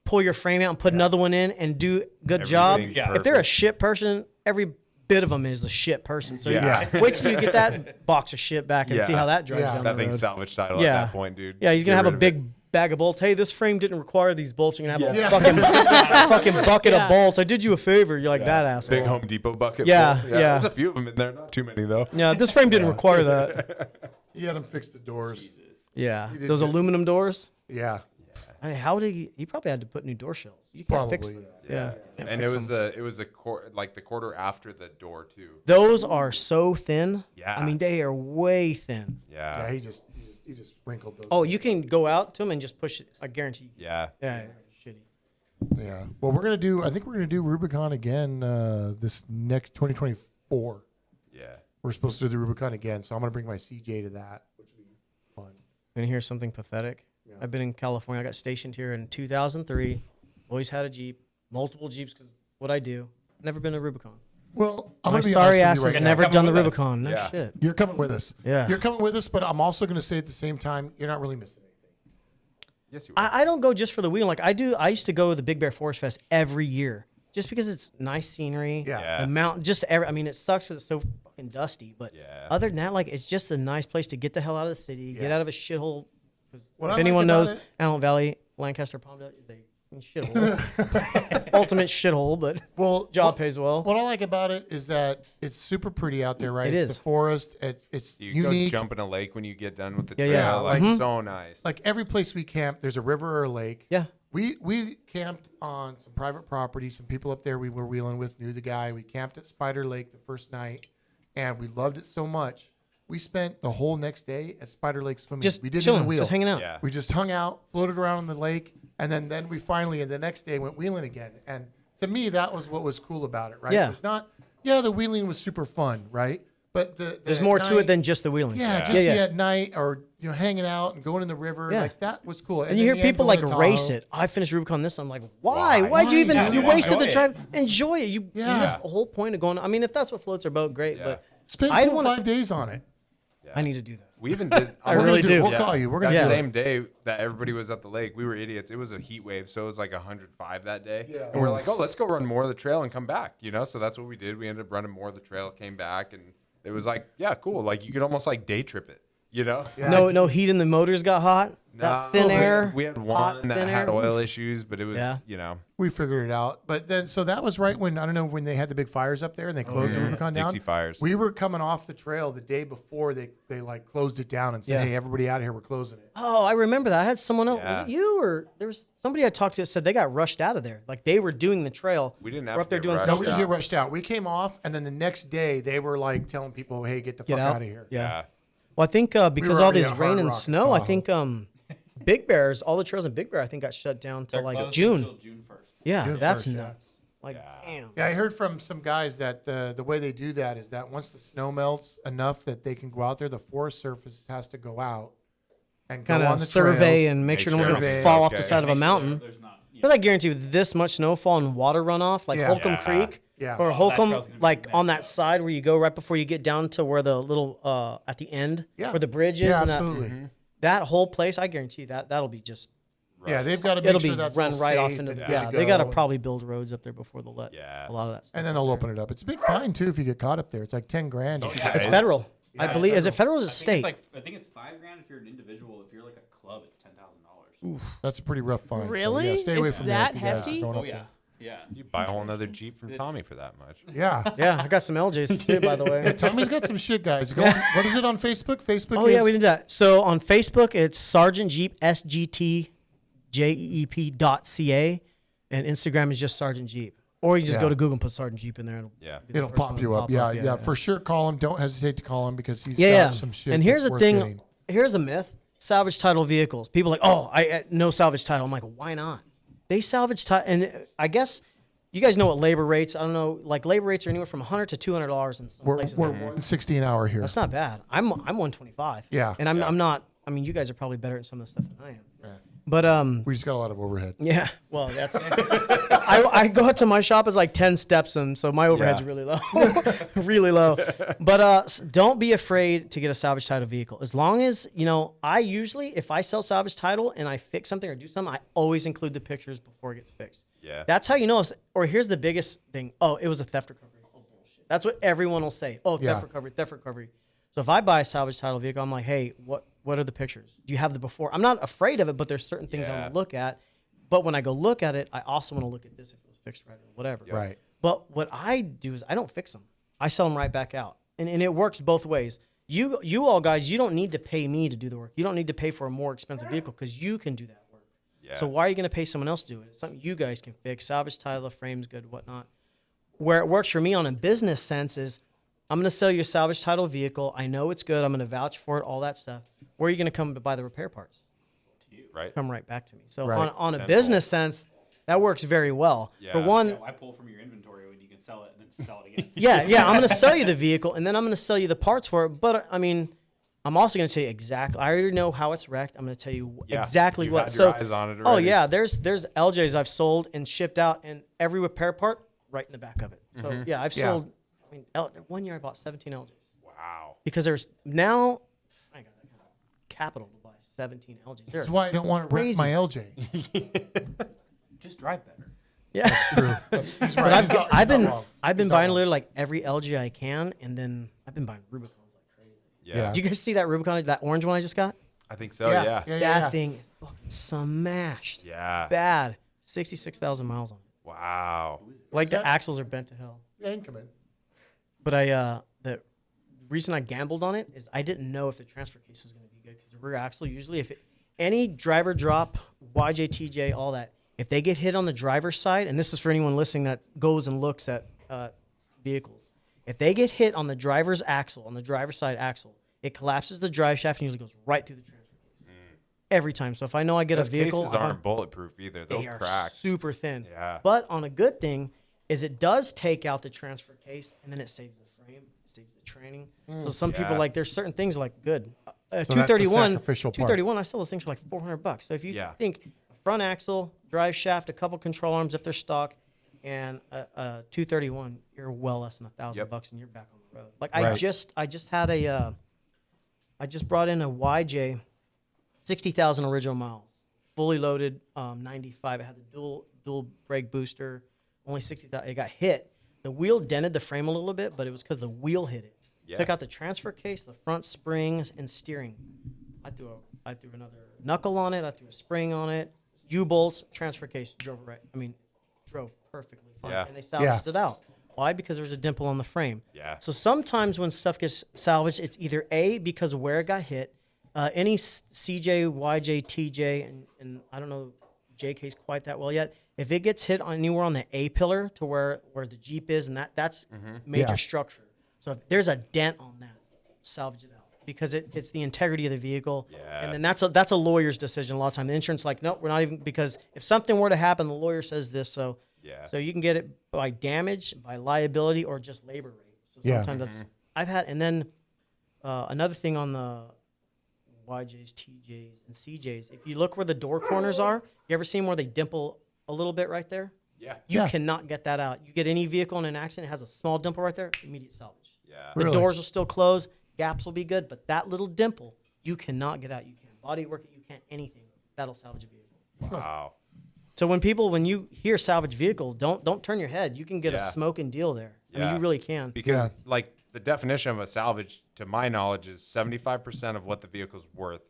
pull your frame out and put another one in and do good job? Everything's Yeah. If they're a perfect. shit person, every bit of them is a shit person. So Yeah. wait till you get that box of shit back and see how that drives down That the road. thing's salvage title Yeah. at that point, dude. Yeah, he's gonna Get have a rid of big bag of bolts. Hey, this frame didn't require these bolts. You're gonna have Yeah. a fucking bucket of bolts. I did you a favor. You're like that it. asshole. Big Home Depot bucket. Yeah, full. yeah. There's a few of them in there, not too many though. Yeah, this frame didn't require that. He had him fix the doors. Yeah, did those good. aluminum doors. Yeah. Hey, how did he probably had to put new door shells. You can't fix Probably, those. Yeah. Can't And fix it was them. like the quarter after the door too. Those are so thin. Yeah. I mean, they are way thin. Yeah, Yeah. he just wrinkled those. Oh, you can go out to them and just push it. I guarantee. Yeah. Yeah. Shitty. Yeah. Well, I think we're gonna do Rubicon again this next 2024. Yeah. We're supposed to do the Rubicon again, so I'm gonna bring my CJ to that, which will be fun. Gonna hear something pathetic. Yeah. I've been in California. I got stationed here in 2003. Always had a Jeep, multiple Jeeps because what I do. Never been to Rubicon. Well, I'm My gonna be sorry honest ass with has you right never now. Come done the with us. Rubicon. No Yeah. shit. You're coming with us. Yeah. You're coming with us, but I'm also gonna say at the same time, you're not really missing anything. Yes, you are. I don't go just for the wheel. Like I do. I used to go to the Big Bear Forest Fest every year just because it's nice scenery. Yeah. Yeah. The mountain, just every. I mean, it sucks 'cause it's so fucking dusty, but Yeah. other than that, like it's just a nice place to get the hell out of the city, get Yeah. out of a shithole. 'Cause What I if like anyone about knows, it- Antelope Valley, Lancaster, Palmdale is a shithole. Ultimate shithole, but Well, job what- pays well. What I like about it is that it's super pretty out there, right? It It's is. the forest. It's You unique. go jump in a lake when you get done with the Yeah, trail. yeah. Like Mhm. so nice. Like every place we camp, there's a river or a lake. Yeah. We camped on some private property. Some people up there we were wheeling with knew the guy. We camped at Spider Lake the first night, and we loved it so much. We spent the whole next day at Spider Lake swimming. Just we didn't chilling, even wheel. just hanging out. Yeah. We just hung out, floated around on the lake, and then we finally, the next day, went wheeling again. And to me, that was what was cool about it, right? Yeah. It was not, the wheeling was super fun, right? But There's at more to night- it than just the wheeling. yeah, Yeah. just Yeah. the at night or hanging out and going in the river, Yeah. like that was cool. And you hear in the end, people going like to race Tahoe. it. I finished Rubicon this. I'm like, why? Why? Why'd you even? Yeah, you yeah, wasted the enjoy drive. Enjoy it. You Yeah. missed the whole point of going. I mean, if that's what floats our boat, great. Yeah. But Spend I'd 4 or wanna- 5 days on it. I need to do that. We even did. I We're really gonna do. We'll call you. We're gonna That do it. same day that everybody was at the lake, we were idiots. It was a heat wave, so it was like 105 that day. Yeah. And we're like, oh, let's go run more of the trail and come back. So that's what we did. We ended up running more of the trail, came back, and it was like, yeah, cool. Like you could almost like day trip it. Yeah. No heat in the motors got hot. That thin we- air. We had hot, one that thin had air. oil issues, but it was, Yeah. We figured it out. But then, so that was right when, I don't know, when they had the big fires up there and they closed the Rubicon down. Dixie fires. We were coming off the trail the day before they like closed it down and said, Yeah. hey, everybody out of here, we're closing it. Oh, I remember that. I had someone else. Yeah. Was it you or there was somebody I talked to that said they got rushed out of there. Like they were doing the trail. We didn't We're have up to there get doing rushed. some- Nobody out. get rushed out. We came off, and then the next day they were like telling people, hey, get the Get fuck out. out of here. Yeah. Well, I think because were all already this at rain Hard and Rock, snow, I Tahoe. think Big Bears, all the trails in Big Bear, I think got shut down till like June. June 1st. Yeah, June that's 1st, yeah. nuts. Like, damn. Yeah, I heard from some guys that the way they do that is that once the snow melts enough that they can go out there, the forest surface has to go out and go Kind on of the survey trails. and make Make sure no one's sure going to it's fall off the okay. side of a mountain. There's not. Because I guarantee with this much snowfall and water runoff, like Yeah. Holcomb Yeah. Creek Yeah. or that Holcomb, trail's gonna be like on that messed up. side where you go right before you get down to where the little, at the end, Yeah. where the bridge is. Yeah, and absolutely. that whole place, I guarantee that'll be just, Yeah, they've got to make it'll sure be that's run all right off safe into and the, good yeah, to they got to go. probably build roads up there before they'll let Yeah. a lot of that stuff. And then they'll open it up. It's a big fine too if you get caught up there. It's like 10 grand. if you yeah. get It's caught. federal. I it's believe. Is it federal. federal or is it state? I think it's $5,000 if you're an individual. If you're like a club, it's $10,000. That's a pretty rough fine. So, Really? yeah, stay away It's from that there if you guys are hefty? going Oh up yeah, yeah. You buy a whole nother Jeep from Tommy for that much. there. Yeah. Yeah, I got some LJs too, by the way. Tommy's got some shit, guys. Go on, what is it on Facebook? Facebook Oh is yeah, we did that. So on Facebook, it's Sergeant Jeep SGT JEEP.ca, and Instagram is just Sergeant Jeep. Or you just Yeah. go to Google and put Sergeant Jeep in there. And Yeah. be the It'll first pop one you to up. pop Yeah, for sure. Call him. Don't hesitate to call him because he's Yeah. got some shit. And here's that's the worth thing. getting. Here's a myth: salvage title vehicles. People are like, oh, I no salvage title. I'm like, why not? They salvage title, and I guess you guys know what labor rates. I don't know, like labor rates are anywhere from $100 to $200 in some We're places. 160 an hour here. That's not bad. I'm 125. Yeah. and I'm not. I mean, you guys are probably better at some of the stuff than I am. But We just got a lot of overhead. yeah. Well, that's. I go out to my shop is like 10 steps in, so my overhead's Yeah. really low, really low. But don't be afraid to get a salvage title vehicle. As long as I usually, if I sell salvage title and I fix something or do something, I always include the pictures before it gets fixed. Yeah. That's how you know. Or here's the biggest thing. Oh, it was a theft recovery. Oh bullshit. That's what everyone will say. Oh, Yeah. theft recovery, theft recovery. So if I buy a salvage title vehicle, I'm like, hey, what are the pictures? Do you have the before? I'm not afraid of it, but there's certain things I want to look at. But when I go look at it, I also want to look at this if it was fixed right or whatever. Right. But what I do is I don't fix them. I sell them right back out. And it works both ways. You all guys, you don't need to pay me to do the work. You don't need to pay for a more expensive vehicle because you can do that work. Yeah. So why are you going to pay someone else to do it? It's something you guys can fix. Salvage title, the frame's good, whatnot. Where it works for me on a business sense is I'm going to sell you a salvage title vehicle. I know it's good. I'm going to vouch for it, all that stuff. Where are you going to come to buy the repair parts? Right. Come right back to me. So Right. on a business sense, that works very well. Yeah. For one, I pull from your inventory when you can sell it and then sell it again. yeah, I'm going to sell you the vehicle, and then I'm going to sell you the parts for it. But, I mean, I'm also going to tell you exactly. I already know how it's wrecked. I'm going to tell you exactly You've what. had your eyes on it oh, already. yeah, there's LJs I've sold and shipped out, and every repair part right in the back of it. So, yeah, I've sold. I mean, 1 year I bought 17 LJs. Wow. Because there's now, I ain't got that kind of capital to buy 17 LJs. This is why I don't want to wreck crazy. my LJ. Just drive better. Yeah. True. He's right. But He's not- I've he's not been wrong. I've been He's not buying wrong. literally like every LG I can, and then I've been buying Rubicons like crazy. Yeah. Did you guys see that Rubicon, that orange one I just got? I think so. Yeah. That thing is fucking smashed. Yeah. Bad. 66,000 miles on it. Wow. Like the axles are bent to hell. Yeah, he can come in. But the reason I gambled on it is I didn't know if the transfer case was going to be good because the rear axle usually, if any driver drop, YJ, TJ, all that, if they get hit on the driver's side, and this is for anyone listening that goes and looks at vehicles, if they get hit on the driver's axle, on the driver's side axle, it collapses the drive shaft and usually goes right through the transfer case every time. So if I know I get Those a vehicle, cases aren't bulletproof either. They'll they are crack. super thin. Yeah. But on a good thing is it does take out the transfer case and then it saves the frame, it saves the training. So some people Yeah. like there's certain things like good. the 231, sacrificial part. 231. I sell those things for like $400. So if you Yeah. think a front axle, drive shaft, a couple control arms if they're stock, and a 231, you're well less than $1,000 and you're back on the road. Like I Right. just had I just brought in a YJ, 60,000 original miles, fully loaded, 95. It had the dual brake booster, only 60,000. It got hit. The wheel dented the frame a little bit, but it was because the wheel hit it. Yeah. Took out the transfer case, the front springs, and steering. I threw another knuckle on it. I threw a spring on it. U-bolts, transfer case, drove perfectly fine. Yeah. And they salvaged it out. Why? Because there was a dimple on the frame. Yeah. So sometimes when stuff gets salvaged, it's either A, because of where it got hit. Any CJ, YJ, TJ, and I don't know JK's quite that well yet. If it gets hit anywhere on the A pillar to where the Jeep is, and that's major Yeah. structure. So if there's a dent on that, salvage it out because it's the integrity of the vehicle. Yeah. And then that's a lawyer's decision a lot of time. The insurance like, nope, we're not even, because if something were to happen, the lawyer says this. So Yeah. so you can get it by damage, by liability, or just labor rate. So Yeah. sometimes that's I've had, and then another thing on the YJs, TJs, and CJs. If you look where the door corners are, you ever seen where they dimple a little bit right there? Yeah. You Yeah. cannot get that out. You get any vehicle in an accident, it has a small dimple right there, immediate salvage. Yeah. The Really? doors will still close, gaps will be good, but that little dimple, you cannot get out. You can't body work it, you can't anything. That'll salvage a vehicle. Wow. So when you hear salvage vehicles, don't turn your head. You can get a Yeah. smoking deal there. I mean, Yeah. you really can. Because Yeah. like the definition of a salvage, to my knowledge, is 75% of what the vehicle's worth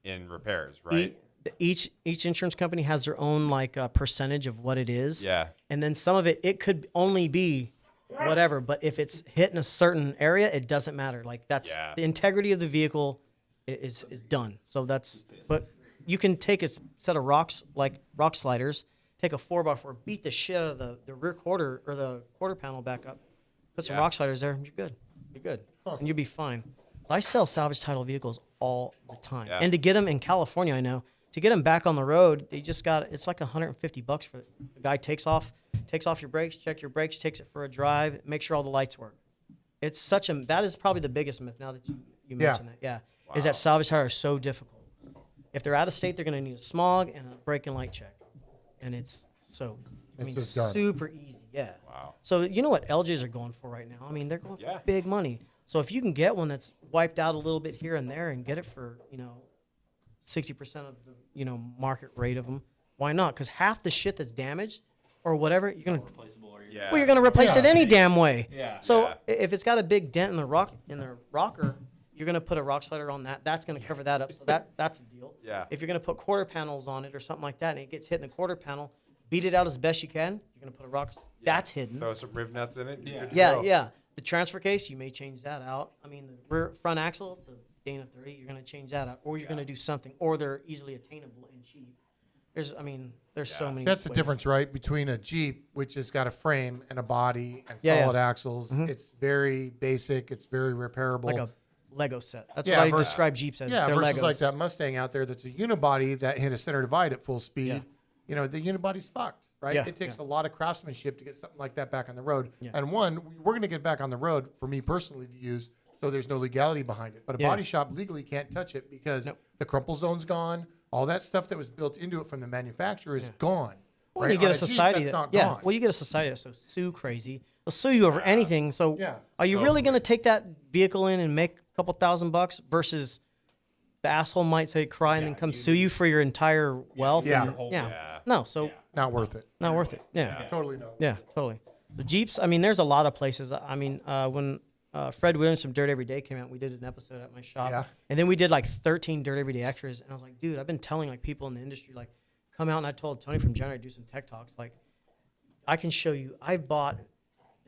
in repairs, right? Each insurance company has their own like percentage of what it is. Yeah. And then some of it could only be whatever, but if it's hit in a certain area, it doesn't matter. Like that's Yeah. the integrity of the vehicle is done. So but you can take a set of rocks, like rock sliders, take a 4x4, beat the shit out of the rear quarter or the quarter panel back up, put some Yeah. rock sliders there, and you're good. You're good. And you'll be fine. I sell salvage title vehicles all the time. Yeah. And to get them in California, I know, to get them back on the road, they just it's like $150 for the guy takes off your brakes, check your brakes, takes it for a drive, make sure all the lights work. It's that is probably the biggest myth now that you mentioned that. Yeah. Is Wow. that salvage tire is so difficult. If they're out of state, they're going to need a smog and a brake and light check. And it's just done. super easy. Yeah. Wow. So you know what LJs are going for right now? I mean, they're going Yeah. for big money. So if you can get one that's wiped out a little bit here and there and get it for, 60% of the, market rate of them, why not? Because half the shit that's damaged or whatever, you're going to, Replaceable or you're Yeah. Well, you're gonna replace Yeah. it any damn way. Yeah. So Yeah. if it's got a big dent in the rocker, you're gonna put a rock slider on that. That's gonna cover that up. So that's a deal. Yeah. If you're gonna put quarter panels on it or something like that, and it gets hit in the quarter panel, beat it out as best you can. You're gonna put a rock. That's hidden. Throw some riv nuts in it. and you're good to Yeah, go. yeah. The transfer case, you may change that out. I mean, the rear front axle, it's a Dana 30. You're gonna change that out, or you're gonna do something, or they're easily attainable and cheap. There's so many. That's the ways. difference, right, between a Jeep, which has got a frame and a body and Yeah, solid yeah. axles. It's very basic. It's very repairable. Like a Lego set. That's Yeah, what I versus- describe Jeeps as. Yeah, They're versus Legos. like that Mustang out there that's a unibody that hit a center divide at full speed. Yeah. You know, the unibody's fucked, right? Yeah, It takes yeah. a lot of craftsmanship to get something like that back on the road. Yeah. And one, we're going to get back on the road for me personally to use, so there's no legality behind it. But a Yeah. body shop legally can't touch it because the crumple zone's gone. All that stuff that was built into it from the manufacturer is gone. Well, right? you get On a Jeep, society that's not that, gone. well, you get a society that's so sue crazy. They'll sue you over anything. So, Yeah. are you So really going to take that vehicle in and make a couple $1,000 versus the asshole might say cry and then come sue you for your entire wealth? Yeah. and- Your whole- yeah. yeah. No, so Not worth it. not worth it. Yeah. Totally no. Yeah, totally. So Jeeps, I mean, there's a lot of places. I mean, when Fred Williams from Dirt Every Day came out, we did an episode at my shop. Yeah. And then we did like 13 Dirt Every Day extras. And I was like, dude, I've been telling like people in the industry, like, come out. And I told Tony from January to do some tech talks. Like, I can show you, I've bought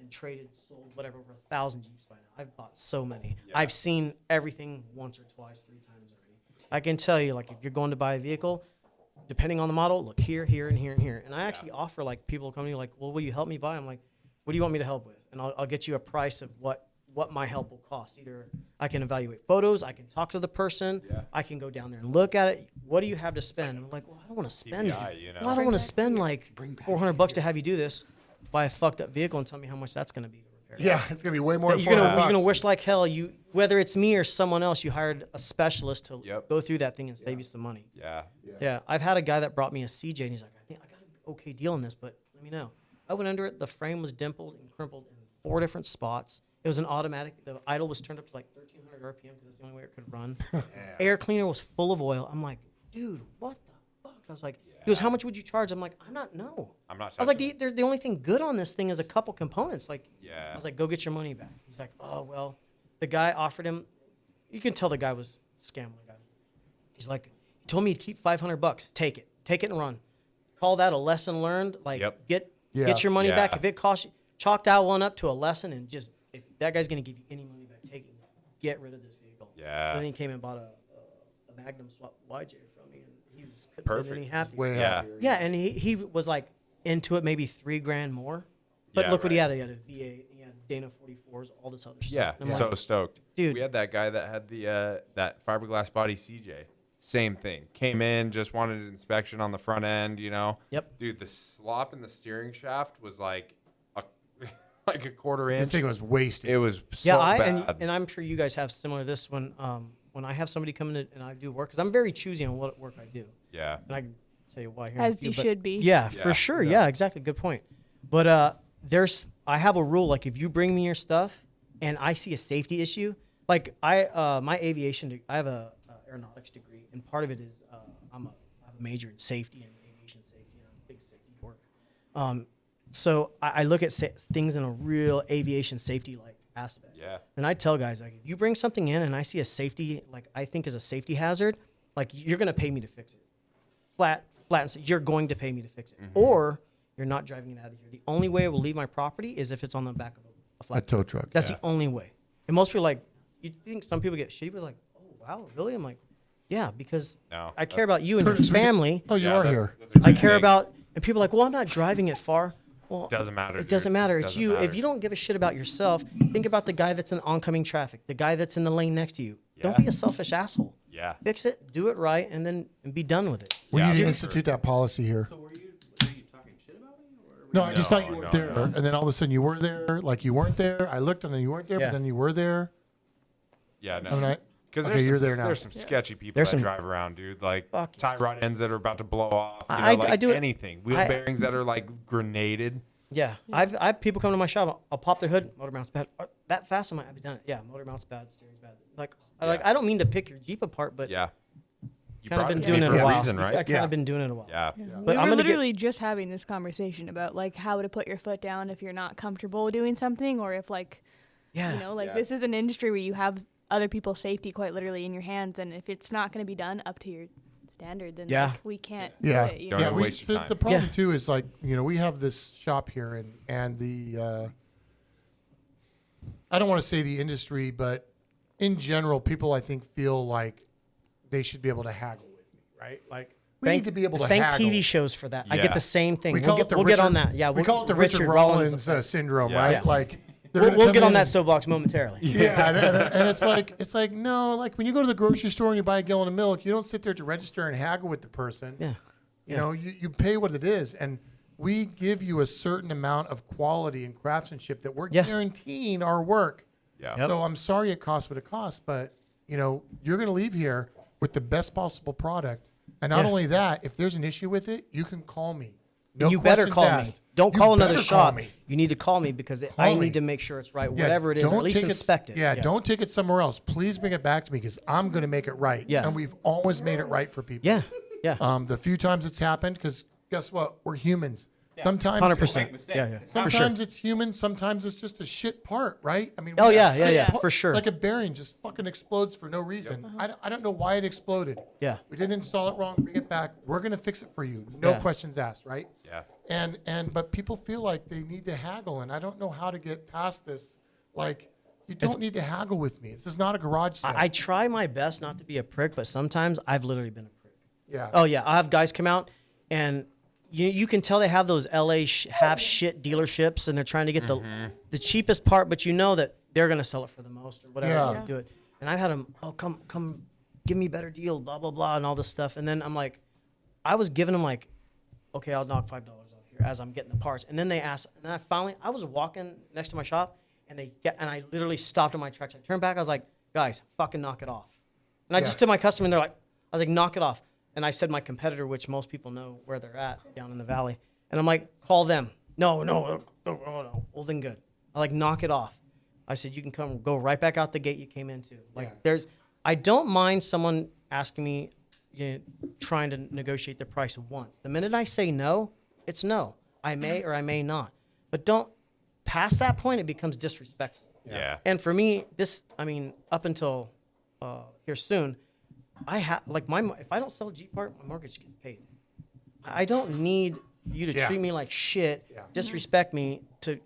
and traded, sold, whatever, over 1,000 Jeeps by now. I've bought so many. Yeah. I've seen everything once or twice, 3 times already. I can tell you, like, if you're going to buy a vehicle, depending on the model, look here, here, and here, and here. And I actually offer, like, people come to me like, well, will you help me buy? I'm like, what do you want me to help with? And I'll get you a price of what my help will cost. Either I can evaluate photos, I can talk to the person, Yeah. I can go down there and look at it. What do you have to spend? I'm like, well, I don't want to spend. TBI, you know. Well, I don't want to spend like $400 to have you do this. Buy a fucked up vehicle and tell me how much that's going to be to repair. it. Yeah, it's going to be way more than You're gonna $400. wish like hell whether it's me or someone else, you hired a specialist to Yep. go through that thing and save you some money. Yeah. Yeah, I've had a guy that brought me a CJ, and he's like, I think I got an okay deal on this, but let me know. I went under it. The frame was dimpled and crumpled in 4 different spots. It was an automatic. The idle was turned up to like 1,300 RPM because that's the only way it could run. Air cleaner was full of oil. I'm like, dude, what the fuck? I was like, he goes, how much would you charge? I'm like, I'm not I'm not I was like, touching the only thing good on this thing is a couple components. Like, Yeah. I was like, go get your money back. He's like, oh, well, the guy offered him, you can tell the guy was a scam guy. He's like, he told me to keep $500. Take it and run. Call that a lesson learned. Like, Yep. get Yeah. your money back. Yeah. If it costs you, chalk that one up to a lesson and just, if that guy's going to give you any money back, take it. Get rid of this vehicle. Yeah. So then he came and bought a Magnum swap YJ from me, and he was couldn't been any Perfect. happier. Way Yeah. happier. Yeah, and he was like into it maybe $3,000 more. But Yeah, look what he right. had. He had a V8, he had Dana 44s, all this other stuff. Yeah, And I'm so like, stoked. Dude. We had that guy that had the that fiberglass body CJ. Same thing. Came in, just wanted an inspection on the front end, you know. Yep. Dude, the slop in the steering shaft was like a like a quarter I inch. think it was wasted. It was so yeah, bad. and I'm sure you guys have similar to this when I have somebody come in and I do work, because I'm very choosy on what work I do. yeah. And I can tell you why here. As in a you few, but- should be. Yeah, Yeah. for sure. Yeah, exactly. Good point. But I have a rule, like if you bring me your stuff and I see a safety issue, like my aviation, I have a aeronautics degree, and part of it is I have a major in safety and aviation safety, and I'm a big safety dork. So I look at things in a real aviation safety like aspect. Yeah. And I tell guys, like, if you bring something in and I see a safety, like I think is a safety hazard, like you're gonna pay me to fix it. Flat and say, you're going to pay me to fix it, or you're not driving it out of here. The only way it will leave my property is if it's on the back of a a flat. tow truck. That's the only way. And most people are like, you think some people get shitty, but like, oh wow, really? I'm like, yeah, because No, I care that's- about you and your Curtis, we get- family. Oh, you Yeah, are that's- here. that's a I good care thing. about, and people are like, well, I'm not driving it far. Well, Doesn't matter, It doesn't dude. matter. It's Doesn't you. matter. If you don't give a shit about yourself, think about the guy that's in oncoming traffic, the guy that's in the lane next to you. Don't Yeah. be a selfish asshole. Yeah. Fix it, do it right, and then be done with it. We Yeah, need to for institute that policy here. So were you talking shit about me? Or No, I just No, thought you weren't no, there, no. and then all of a sudden you were there. Like you weren't there. I looked and then you weren't there, Yeah. but then you were there. Yeah, no. I'm not. Because Okay, you're there's, there now. there's some sketchy people There's that some- drive around, dude. Like Fuck tie yes. rod ends that are about to blow off. You know, I like do it- anything. Wheel I- bearings that are like grenaded. Yeah, I've people come to my shop. I'll pop their hood. Motor mount's bad. That fast? I'm like, I've done it. Yeah, motor mount's bad. Steering's bad. Like, I don't mean to pick your Jeep apart, but Yeah. You kind of brought been it to doing me it for a a while. reason, right? I kind of been doing it a while. Yeah. But we I'm were gonna get- literally just having this conversation about like how to put your foot down if you're not comfortable doing something, or if like Yeah. you know, like Yeah. this is an industry where you have other people's safety quite literally in your hands, and if it's not going to be done up to your standard, then Yeah. like, we can't Yeah. do it, you Don't know? even waste your time. The problem Yeah. too is like, you know, we have this shop here and I don't want to say the industry, but in general, people I think feel like they should be able to haggle with me, right? Like we need to be able to thank haggle. TV shows for that. I Yeah. get the same thing. We we'll call get, it the we'll Richard, get on that. Yeah, we call it the Richard Rollins syndrome, Yeah. right? Yeah. Like We'll get on that soapbox momentarily. Yeah, and it's like no, like when you go to the grocery store and you buy a gallon of milk, you don't sit there to register and haggle with the person. Yeah. You know, you pay what it is, and we give you a certain amount of quality and craftsmanship that we're Yeah. guaranteeing our work. Yeah. So I'm sorry it costs what it costs, but you know you're going to leave here with the best possible product. And not Yeah. only that, if there's an issue with it, you can call me. No You better questions call asked. me. Don't You call another better call shop. me. You need to call me because I Call me. need to make sure it's right. Yeah, Whatever it is, or don't at least take inspect it. Yeah, don't take it somewhere else. Please bring it back to me because I'm going to make it right. Yeah. And we've always made it right for people. Yeah. Yeah. The few times it's happened, because guess what? We're humans. Sometimes 100%. mistake. Yeah. Yeah. For sure. Sometimes it's human. Sometimes it's just a shit part, right? I mean, Oh, we yeah, have yeah, shit yeah, par- for sure. Like a bearing just fucking explodes for no reason. I don't know why it exploded. Yeah. We didn't install it wrong. Bring it back. We're gonna fix it for you. No Yeah. questions asked, right? Yeah. But people feel like they need to haggle, and I don't know how to get past this. Like, you don't need to haggle with me. This is not a garage sale. I try my best not to be a prick, but sometimes I've literally been a prick. yeah. Oh yeah, I have guys come out, and you can tell they have those LA half shit dealerships, and they're trying to get the cheapest part, but you know that they're gonna sell it for the most or whatever. Yeah. They do it. And I've had them, oh come, give me a better deal, blah blah blah, and all this stuff. And then I'm like, I was giving them like, okay, I'll knock $5 off here as I'm getting the parts. And then they asked, and then I was walking next to my shop, and I literally stopped in my tracks. I turned back, I was like, guys, fucking knock it off. And I just to my customer, and they're like, I was like, knock it off. And I said my competitor, which most people know where they're at down in the valley. And I'm like, call them. No. Well, then good. I like, knock it off. I said, you can go right back out the gate you came into. Like, I don't mind someone asking me, trying to negotiate the price once. The minute I say no, it's no. I may or I may not. But don't, past that point, it becomes disrespectful. Yeah. And for me, up until here soon, I have if I don't sell a Jeep part, my mortgage gets paid. I don't need you to treat me like shit, disrespect me, to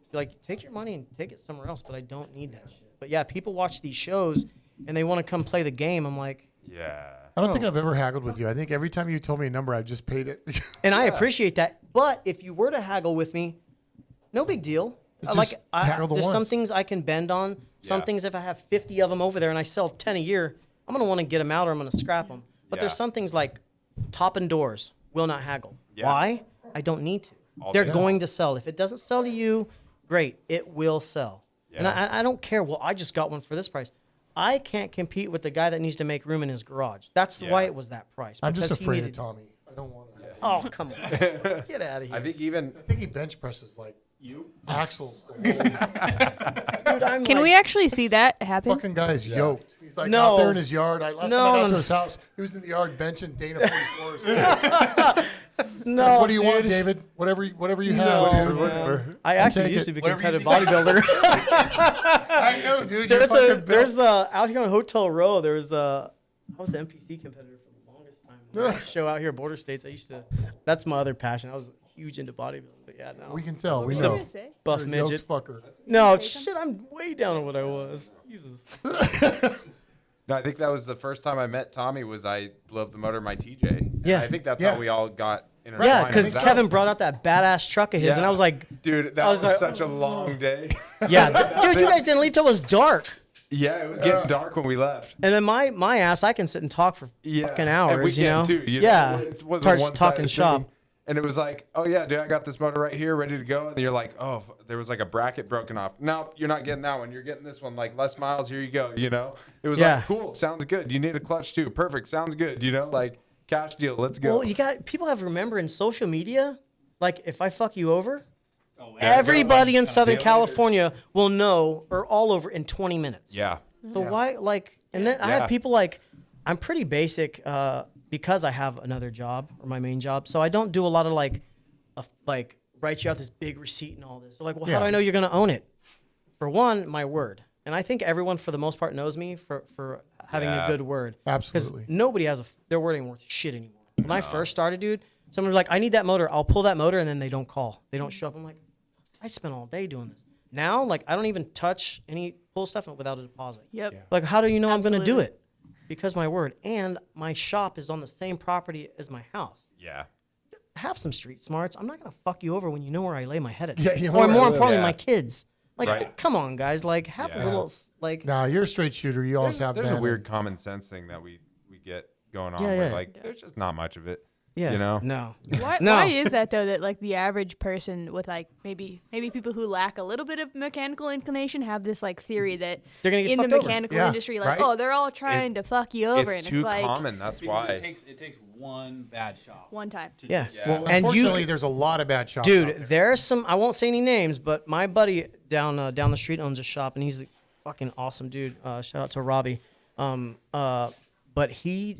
take your money and take it somewhere else. But I don't need that shit. But yeah, people watch these shows and they want to come play the game. I'm like, Yeah. I don't think I've ever haggled with you. I think every time you told me a number, I've just paid it. and I appreciate that. But if you were to haggle with me, no big deal. Just haggle the There's some ones. things I can bend on. Some Yeah. things, if I have 50 of them over there and I sell 10 a year, I'm going to want to get them out or I'm going to scrap them. But there's Yeah. some things like top and doors will not haggle. Yeah. Why? I don't need to. All They're day. going to sell. If it doesn't sell to you, great. It will sell. And Yeah. I don't care. Well, I just got one for this price. I can't compete with the guy that needs to make room in his garage. That's why Yeah. it was that price. I'm just because he afraid of needed- Tommy. I don't want to. Oh, come on. Get out of here. I think even I think he bench presses like axles. Dude, I'm Can like, we actually see that happen? Fucking guy is yoked. He's like No. out there in his yard. Last time I got No. to his house, he was in the yard benching Dana 44s. No, What do you want, dude. David? Whatever you No, have, dude. man. I actually take used it. to be a Whatever you competitive think. bodybuilder. I know, dude. there's You're a fucking there's built. a out here on Hotel Row. There was a I was an NPC competitor for the longest time. There was a show out here, Border States. I used to. That's my other passion. I was huge into bodybuilding, but yeah, no. We can tell. We What were know. you gonna say? Buff You're a yoked midget. fucker. No, shit. I'm way down on what I was. Jesus. No, I think that was the first time I met Tommy. Was I blew up the motor of my TJ? And Yeah. I think that's Yeah. how we all got intertwined. Yeah, because Is that- Kevin brought out that badass truck of his, and Yeah. I was like, dude, that I was, was like, such a long day. yeah, dude, you guys didn't leave till it was dark. Yeah, it was getting dark when we left. And then my ass, I can sit and talk for fucking hours. and we you can know? too. You yeah, know? It wasn't starts one-sided talking thing. shop. And it was like, oh yeah, dude, I got this motor right here, ready to go. And you're like, oh, there was like a bracket broken off. No, you're not getting that one. You're getting this one. Like less miles. Here you go. You know, it was Yeah. like, cool. Sounds good. You need a clutch too. Perfect. Sounds good. You know, like cash deal. Let's go. Well, you got people have to remember in social media, like if I fuck you over, Oh, everybody in See Southern you later. California will know or all over in 20 minutes. yeah. So why like? And then I Yeah. have people like, I'm pretty basic. because I have another job or my main job. So I don't do a lot of like write you out this big receipt and all this. So like, well, how do I know you're going to own it? For one, my word. And I think everyone for the most part knows me for having a good word. Absolutely. Because nobody has their word ain't worth shit anymore. When I first started, dude, someone was like, I need that motor. I'll pull that motor, and then they don't call. They don't show up. I'm like, I spent all day doing this. Now, like, I don't even touch any pull stuff without a deposit. Yep. Yeah. Like, how do you know I'm going to do Absolutely. it? Because my word. And my shop is on the same property as my house. Yeah. Have some street smarts. I'm not going to fuck you over when you know where I lay my head at. Yeah, you know or where I more live. importantly, Yeah. my kids. Like, Right. come on, guys. Like, have a Yeah. little, like, Nah, you're a straight shooter. You always have There's been. a weird common sense thing that we get going on. Yeah, Where, yeah. like, there's just not much of it. yeah. You know? No. Why, No. why is that though? That like the average person with like maybe people who lack a little bit of mechanical inclination have this like theory that They're gonna get in the fucked over. mechanical Yeah, industry, like right? oh they're all trying to fuck you over, and It's it's too like common. That's Because why. it takes one bad shop. one time. to Yeah. just- Well, And you- unfortunately, there's a lot of bad shops out Dude, there. there's some. I won't say any names, but my buddy down the street owns a shop, and he's a fucking awesome dude. Shout out to Robbie. But he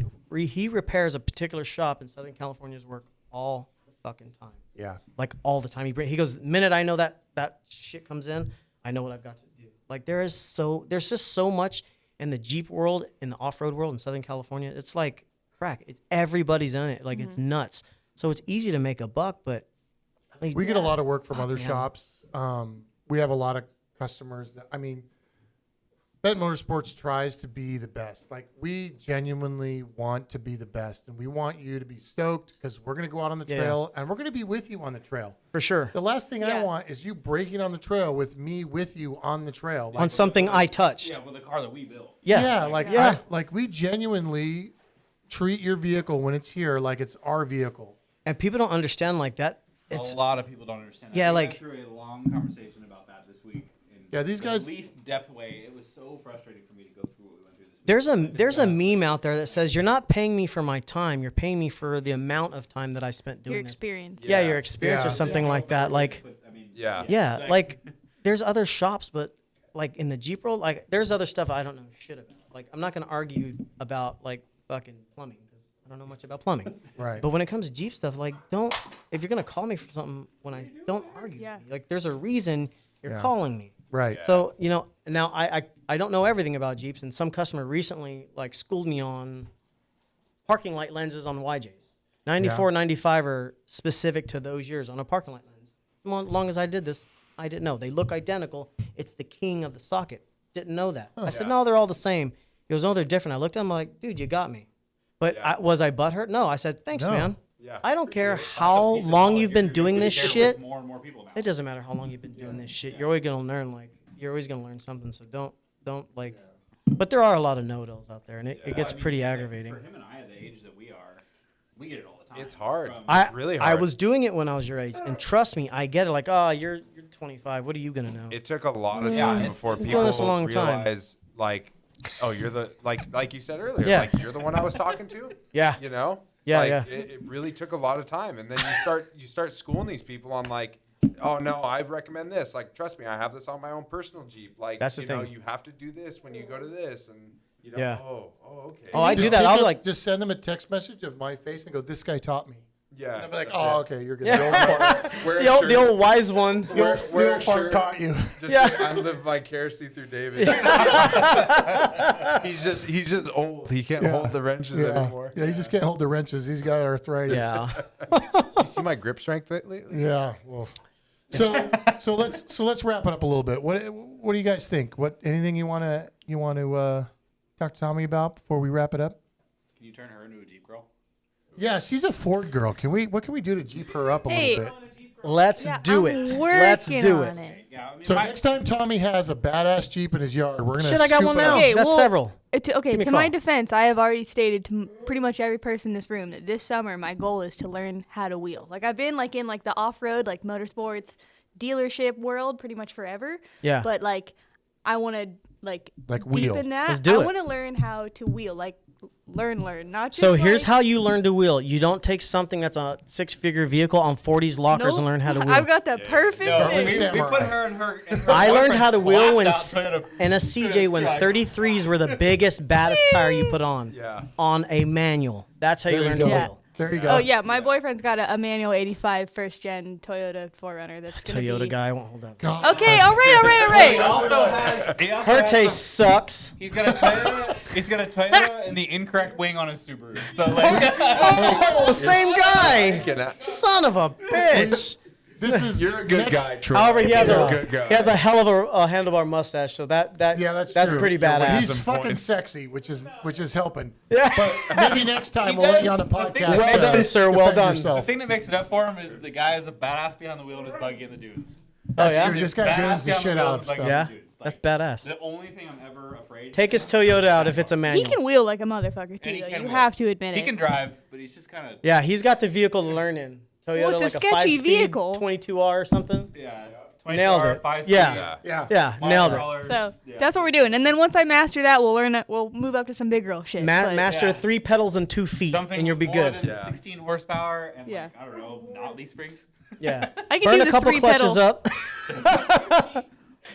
repairs a particular shop in Southern California's work all the fucking time, Yeah. like all the time. He goes, the minute I know that shit comes in, I know what I've got to do. Like there's just so much in the Jeep world, in the off-road world in Southern California. It's like crack. Everybody's in it. Like it's nuts. So it's easy to make a buck, but I mean, We get a lot of work from other man. shops. We have a lot of customers that, I mean, Bet Motorsports tries to be the best. Like, we genuinely want to be the best, and we want you to be stoked because we're going to go out on the Yeah. trail, and we're going to be with you on the trail. for sure The last thing I Yeah. want is you breaking on the trail with me with you on the trail. Like, on something I touched. Yeah, with a car that we built. Yeah. yeah. Like we genuinely treat your vehicle when it's here like it's our vehicle. And people don't understand like that. It's A lot of people don't understand that. Yeah, We like- went through a long conversation about that this week. In Yeah, these the guys- least depth way. It was so frustrating for me to go through what we went through this week. there's a meme out there that says you're not paying me for my time, you're paying me for the amount of time that I spent doing Your this. experience. Yeah, Yeah. your experience or Yeah. something like that. Like But, I mean, Yeah. yeah, like there's other shops, but like in the Jeep world, like there's other stuff I don't know shit about. Like I'm not gonna argue about like fucking plumbing because I don't know much about plumbing. Right. But when it comes to Jeep stuff, like if you're gonna call me for something when I don't argue, Yeah. with you. Like there's a reason you're Yeah. calling me. Right. So, now I don't know everything about Jeeps, and some customer recently like schooled me on parking light lenses on YJs. 94, 95 are specific to those years on a parking light lens. As long as I did this, I didn't know. They look identical. It's the king of the socket. Didn't know that. I said, no, they're all the same. He goes, no, they're different. I looked at him like, dude, you got me. But Yeah. was I butthurt? No. I said, thanks, No. man. Yeah, I don't for care sure. how Piece of long knowledge. you've been You're doing gonna this share with shit. More and more people now. It doesn't matter how long you've been doing this shit. You're always gonna learn. Like you're always gonna learn something. So don't like. But there are a lot of no-dos out there, and it gets I mean, pretty like, aggravating. For him and I, at the age that we are, we get it all the time. It's hard. From- It's really I hard. was doing it when I was your age, and trust me, I get it. Like, oh, you're 25. What are you gonna know? It took a lot of Yeah, time it's- before it's people doing this a long time. realize, like, oh, you're the like you said earlier, Yeah. like you're the one I was talking to. Yeah. You know. Yeah, Like, yeah. It really took a lot of time, and then you start schooling these people on like, oh no, I recommend this. Like, trust me, I have this on my own personal Jeep. Like, That's the you know, thing. you have to do this when you go to this, and you know, Yeah. oh, okay. Oh, I do Just that. take I'll be a- like, just send them a text message of my face and go, "This guy taught me." yeah. And they'll be like, that's "Oh, it. okay, you're good." Yeah. The old fart, Wear the a old, shirt. the old wise one. the old, Wear the a old fart shirt. taught you. Just Yeah. I live vicariously through David. he's just old. He can't hold the wrenches Yeah. anymore. Yeah, he just can't hold the wrenches. He's got arthritis. Yeah. You see my grip strength lately? Yeah. Well. So let's wrap it up a little bit. What do you guys think? Anything you want to talk to Tommy about before we wrap it up? Can you turn her into a Jeep girl? Yeah, she's a Ford girl. What can we do to Jeep her up a Hey. little bit? Let's Yeah, do I'm it. working Let's do on it. Yeah, I mean, So next time Tommy has a badass Jeep in his yard, we're gonna Shit, I got scoop one it up. now. Okay, That's well, several. Okay, Give me to a my call. defense, I have already stated to pretty much every person in this room that this summer my goal is to learn how to wheel. Like I've been like in like the off-road, like motorsports dealership world pretty much forever. Yeah. But like I want to like Like wheel. deepen that. Let's do I it. want to learn how to wheel. Like learn. Not just So here's like, how you learn to wheel. You don't take something that's a 6-figure vehicle on 40s lockers Nope. and learn how to wheel. I've got the perfect No, thing. we put her in her. I learned how to wheel when collapsed out in a CJ when 33s were the biggest, baddest tire you put on. Yeah. On a manual. That's how you There you learn to go. wheel. There you go. Oh yeah, my boyfriend's got a manual 85 first gen Toyota 4Runner. That's gonna Toyota be... guy, I won't hold that. God. Okay, all right. also has Her taste sucks. He's got a Toyota. He's got a Toyota and the incorrect wing on his Subaru. So like, Oh, same guy. Get out. Son of a bitch. This is You're a good next- guy, Troy. However, he has You're a a good guy. he has a hell of a handlebar mustache, so that's true. pretty badass. He's some fucking points. sexy, which is helping. Yeah. But maybe next time we'll let you on a podcast. Well done, sir. Well defend done. the yourself. thing that makes it up for him is the guy is a badass behind the wheel in his buggy and the dudes. Oh yeah, True, this guy doing the shit out of stuff. yeah, Dudes. that's Like, badass. the only thing I'm ever afraid. Take his Toyota out if it's a He manual. can wheel like a motherfucker too. And he Though. can You wheel. have to admit He it. can drive, but he's just kind of Yeah, he's got the vehicle to learn in. Toyota, Well, it's a like a sketchy 5-speed vehicle. 22R or something. yeah. Nailed it. 5 Yeah. Yeah. Yeah, nailed it. So that's what we're doing. And then once I master that, we'll learn it. We'll move up to some big girl shit. but- Master Yeah. 3 pedals and 2 feet, Something and you'll be more good. than Yeah. 16 horsepower and Yeah. like, I don't know, not leaf springs. Yeah. I can Burn do a the couple 3 clutches pedal. up.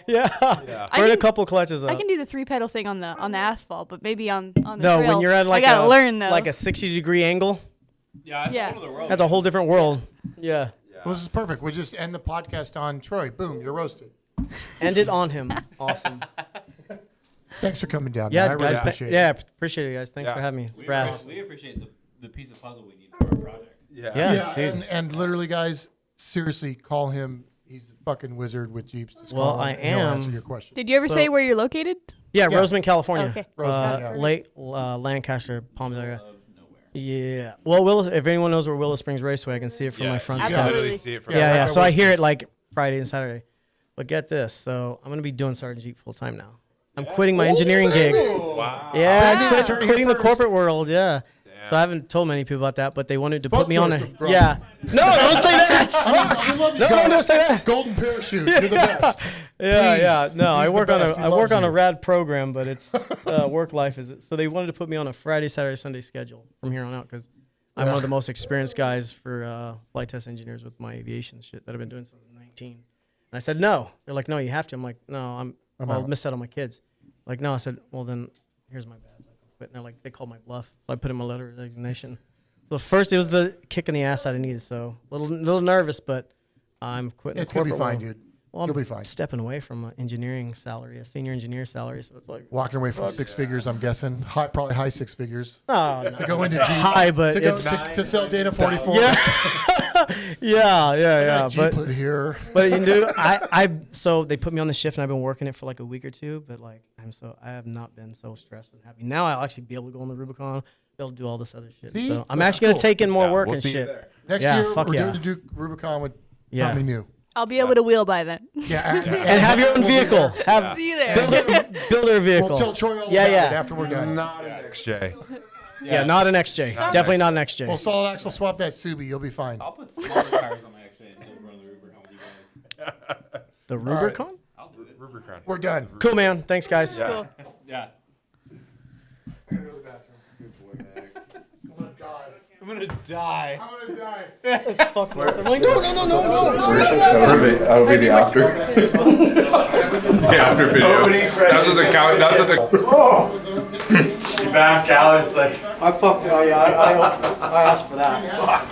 yeah. I Burn a can- couple clutches up. I can do the 3 pedal thing on the asphalt, but maybe on the No, trail, when you're at like I gotta a learn though. like a 60-degree angle, Yeah, that's Yeah. one of the world. that's a whole different world. Yeah. Well, this is perfect. We just end the podcast on Troy. Boom, you're roasted. End it on him. Awesome. Thanks for coming down. Yeah, man. I really guys. appreciate it. Yeah, appreciate it, guys. Thanks Yeah. for having me. It's we, rad. appreciate, we appreciate the piece of puzzle we need for our project. Yeah. Yeah. Yeah, dude. and literally, guys, seriously, call him. He's the fucking wizard with Jeeps. Just Well, call him I and he'll am. answer your question. Did you ever So- say where you're located? Yeah, Yeah. Rosamond, California. Okay. Rosamond, yeah. Lake Lancaster, Palm area. Of nowhere. Yeah. Well, Willis, if anyone knows where Willow Springs Raceway, I can see it from my front you can steps. Absolutely. literally see it from Yeah, yeah. right So by I hear it like Friday and Saturday. But get this. So I'm going to be doing Sergeant Jeep full time now. I'm quitting my engineering gig. Wow. Yeah, Wow. quitting the First. corporate world. Yeah. Damn. So I haven't told many people about that, but they wanted to Fuck put me on a. corporate, bro. Yeah. No, don't say that. I love you No, guys. don't say that. Golden parachute. You're the best. Yeah, Please. yeah. No, I He's the work on best. a He I work loves on a you. rad program, but it's work life is it. So they wanted to put me on a Friday, Saturday, Sunday schedule from here on out because I'm one of the most experienced guys for flight test engineers with my aviation shit that I've been doing since 19. And I said no. They're like, no, you have to. I'm like, no, I'll out. miss out on my kids. Like, no. I said, well then, here's my badge. I can quit. And they're like, they called my bluff, so I put in my letter of resignation. So first, it was the kick in the ass that I needed. So a little nervous, but I'm quitting. It's the gonna be corporate fine, world. dude. Well, I'm You'll be fine. stepping away from an engineering salary, a senior engineer salary. So it's like, Walking away from 6 figures, I'm guessing. Probably high 6 figures. oh, no. To go into Jeep. High, but to, go, it's to sell Dana 44. yeah. Jeep But put here. but you do so they put me on the shift and I've been working it for like a week or two. But like I have not been so stressed and happy. Now I'll actually be able to go on the Rubicon, be able to do all this other shit. See? So I'm That's actually gonna cool. take in more Yeah, work we'll and see you shit. there. Next Yeah, year, fuck we're yeah. doing the Duke Rubicon with Yeah. Tommy New. I'll be able to wheel by then. Yeah, And have your own we'll be vehicle. there. Have See you there. builder vehicle. We'll tell Troy all Yeah, about yeah. it after we're done. Not an XJ. Yeah, not an XJ. Definitely not an XJ. We'll solid axle swap that Subi. You'll be fine. I'll put smaller tires on my X-Ray and we'll run the Rubicon with you guys. The Rubicon? I'll do it. Rubicon. We're done. Cool, man. Thanks, guys. Yeah. Cool. Yeah. I'm gonna die. I'm gonna die. Fuck I'm like, no. That'll be the after. The after video. That's what the count. That's what the. Back out, it's like. I asked for that.